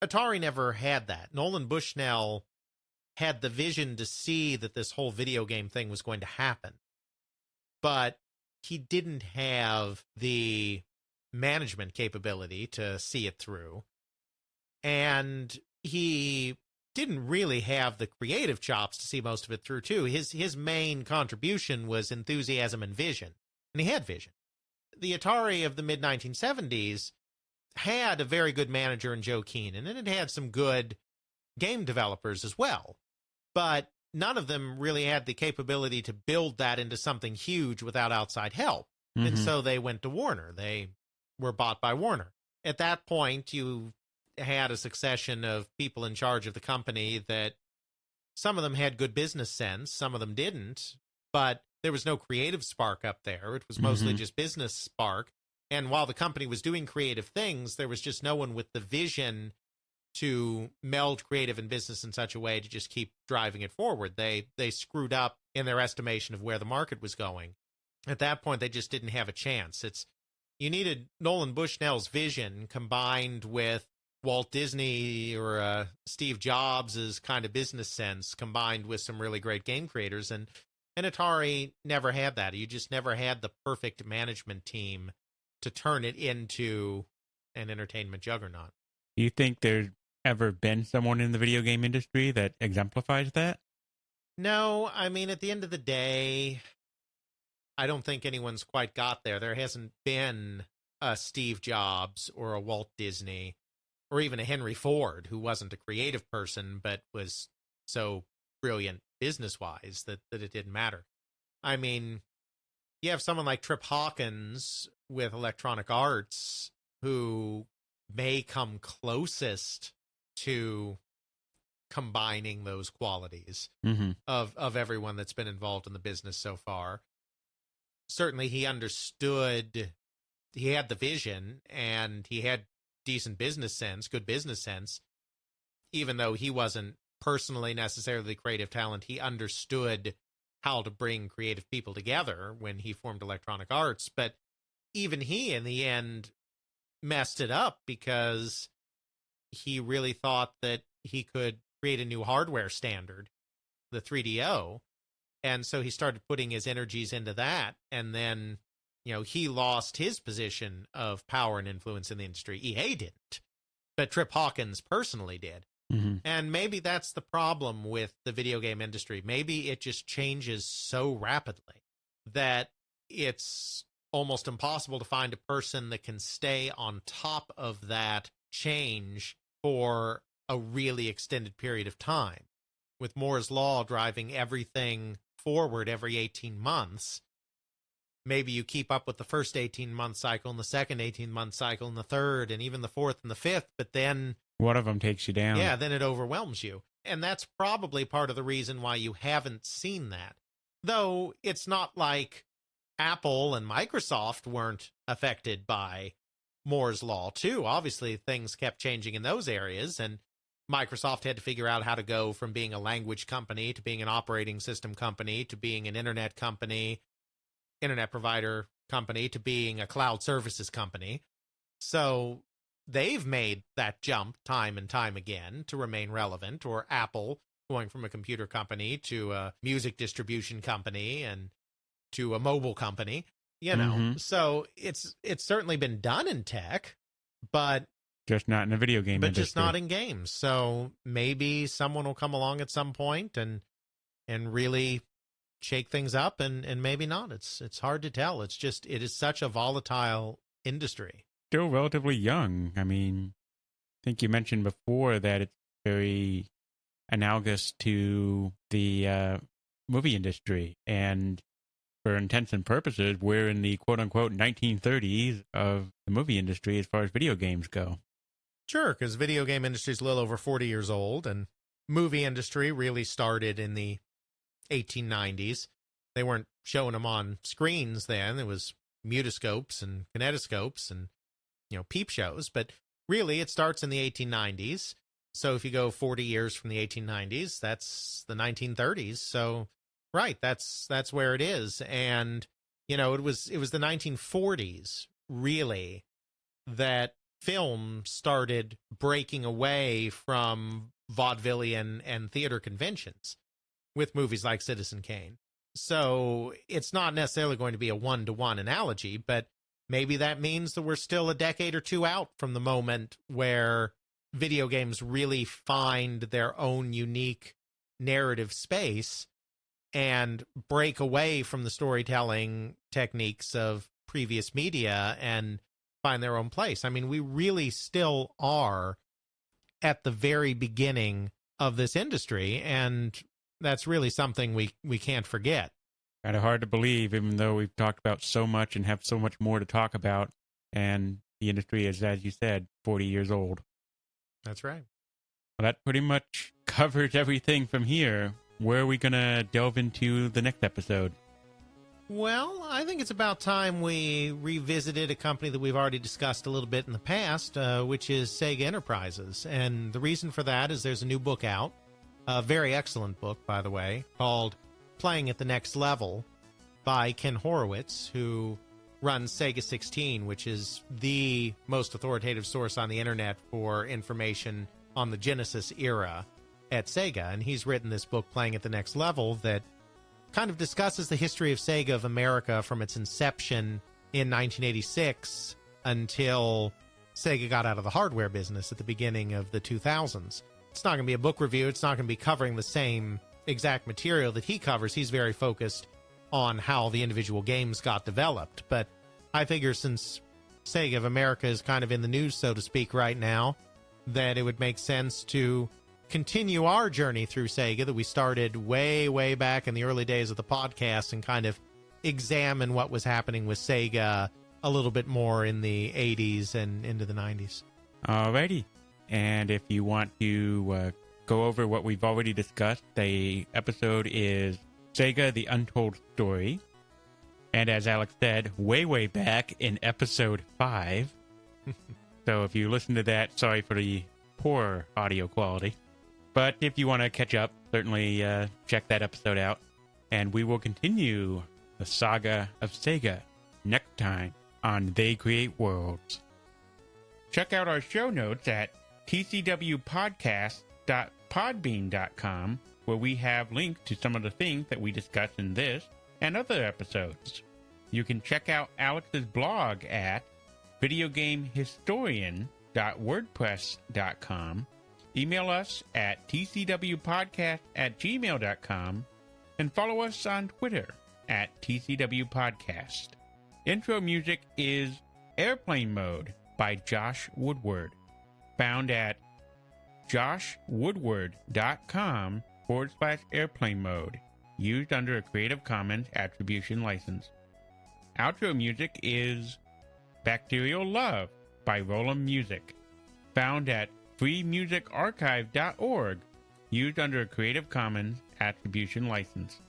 Atari never had that. Nolan Bushnell had the vision to see that this whole video game thing was going to happen, but he didn't have the management capability to see it through, and he didn't really have the creative chops to see most of it through too. His main contribution was enthusiasm and vision, and he had vision. The Atari of the mid-1970s had a very good manager in Joe Keenan, and it had some good game developers as well, but none of them really had the capability to build that into something huge without outside help. Mm-hmm. And so they went to Warner. They were bought by Warner. At that point, you had a succession of people in charge of the company that some of them had good business sense, some of them didn't, but there was no creative spark up there. It was mostly just business spark. And while the company was doing creative things, there was just no one with the vision to meld creative and business in such a way to just keep driving it forward. They screwed up in their estimation of where the market was going. At that point, they just didn't have a chance. You needed Nolan Bushnell's vision combined with Walt Disney or Steve Jobs' kind of business sense combined with some really great game creators. And Atari never had that. You just never had the perfect management team to turn it into an entertainment juggernaut. Do you think there's ever been someone in the video game industry that exemplifies that? No, I mean, at the end of the day, I don't think anyone's quite got there. There hasn't been a Steve Jobs or a Walt Disney or even a Henry Ford who wasn't a creative person but was so brilliant business-wise that it didn't matter. I mean, you have someone like Trip Hawkins with Electronic Arts who may come closest to combining those qualities of everyone that's been involved in the business so far. Certainly he understood, he had the vision, and he had decent business sense, good business sense. Even though he wasn't personally necessarily creative talent, he understood how to bring creative people together when he formed Electronic Arts. But even he, in the end, messed it up because he really thought that he could create a new hardware standard, the 3DO. And so he started putting his energies into that. And then, he lost his position of power and influence in the industry. EA didn't, but Trip Hawkins personally did. And maybe that's the problem with the video game industry. Maybe it just changes so rapidly that it's almost impossible to find a person that can stay on top of that change for a really extended period of time. With Moore's Law driving everything forward every 18 months, maybe you keep up with the first 18-month cycle and the second 18-month cycle and the third and even the fourth and the fifth, but then one of them takes you down. Yeah, then it overwhelms you. And that's probably part of the reason why you haven't seen that. Though it's not like Apple and Microsoft weren't affected by Moore's Law, too. Obviously, things kept changing in those areas, and Microsoft had to figure out how to go from being a language company to being an operating system company to being an internet company, internet provider company, to being a cloud services company. So they've made that jump time and time again to remain relevant, or Apple going from a computer company to a music distribution company and to a mobile company, you know. Mhm. So it's certainly been done in tech, but Just not in the video game industry. just not in games. So maybe someone will come along at some point and really shake things up, and maybe not. It's hard to tell. It is such a volatile industry. Still relatively young. I mean, I think you mentioned before that it's very analogous to the movie industry. And for intents and purposes, we're in the quote-unquote 1930s of the movie industry as far as video games go. Sure, because video game industry is a little over 40 years old, and movie industry really started in the 1890s. They weren't showing them on screens then. It was mutoscopes and kinetoscopes and, you know, peep shows. But really, it starts in the 1890s. So if you go 40 years from the 1890s, that's the 1930s. So, right, that's where it is. And, you know, it was the 1940s, really, that film started breaking away from vaudevillian and theater conventions with movies like Citizen Kane. So it's not necessarily going to be a one-to-one analogy, but maybe that means that we're still a decade or two out from the moment where video games really find their own unique narrative space and break away from the storytelling techniques of previous media and find their own place. I mean, we really still are at the very beginning of this industry, and that's really something we can't forget. Kind of hard to believe, even though we've talked about so much and have so much more to talk about. And the industry is, as you said, 40 years old. That's right. Well, that pretty much covers everything from here. Where are we going to delve into the next episode? Well, I think it's about time we revisited a company that we've already discussed a little bit in the past, which is Sega Enterprises. And the reason for that is there's a new book out, a very excellent book, by the way, called Playing at the Next Level by Ken Horowitz, who runs Sega 16, which is the most authoritative source on the internet for information on the Genesis era at Sega. And he's written this book, Playing at the Next Level, that kind of discusses the history of Sega of America from its inception in 1986 until Sega got out of the hardware business at the beginning of the 2000s. It's not going to be a book review. It's not going to be covering the same exact material that he covers. He's very focused on how the individual games got developed. But I figure since Sega of America is kind of in the news, so to speak, right now, that it would make sense to continue our journey through Sega that we started way, way back in the early days of the podcast and kind of examine what was happening with Sega a little bit more in the 80s and into the 90s. Alrighty. And if you want to go over what we've already discussed, the episode is Sega The Untold Story. And as Alex said, way, way back in episode 5. So if you listen to that, sorry for the poor audio quality. But if you want to catch up, certainly check that episode out. And we will continue the saga of Sega next time on They Create Worlds. Check out our show notes at tcwpodcast.podbean.com, where we have links to some of the things that we discussed in this and other episodes. You can check out Alex's blog at videogamehistorian.wordpress.com. Email us at tcwpodcast@gmail.com and follow us on Twitter at tcwpodcast. Intro music is Airplane Mode by Josh Woodward, found at joshwoodward.com/airplane mode, used under a Creative Commons Attribution License. Outro music is Bacterial Love by Roland Music, found at freemusicarchive.org, used under a Creative Commons Attribution License.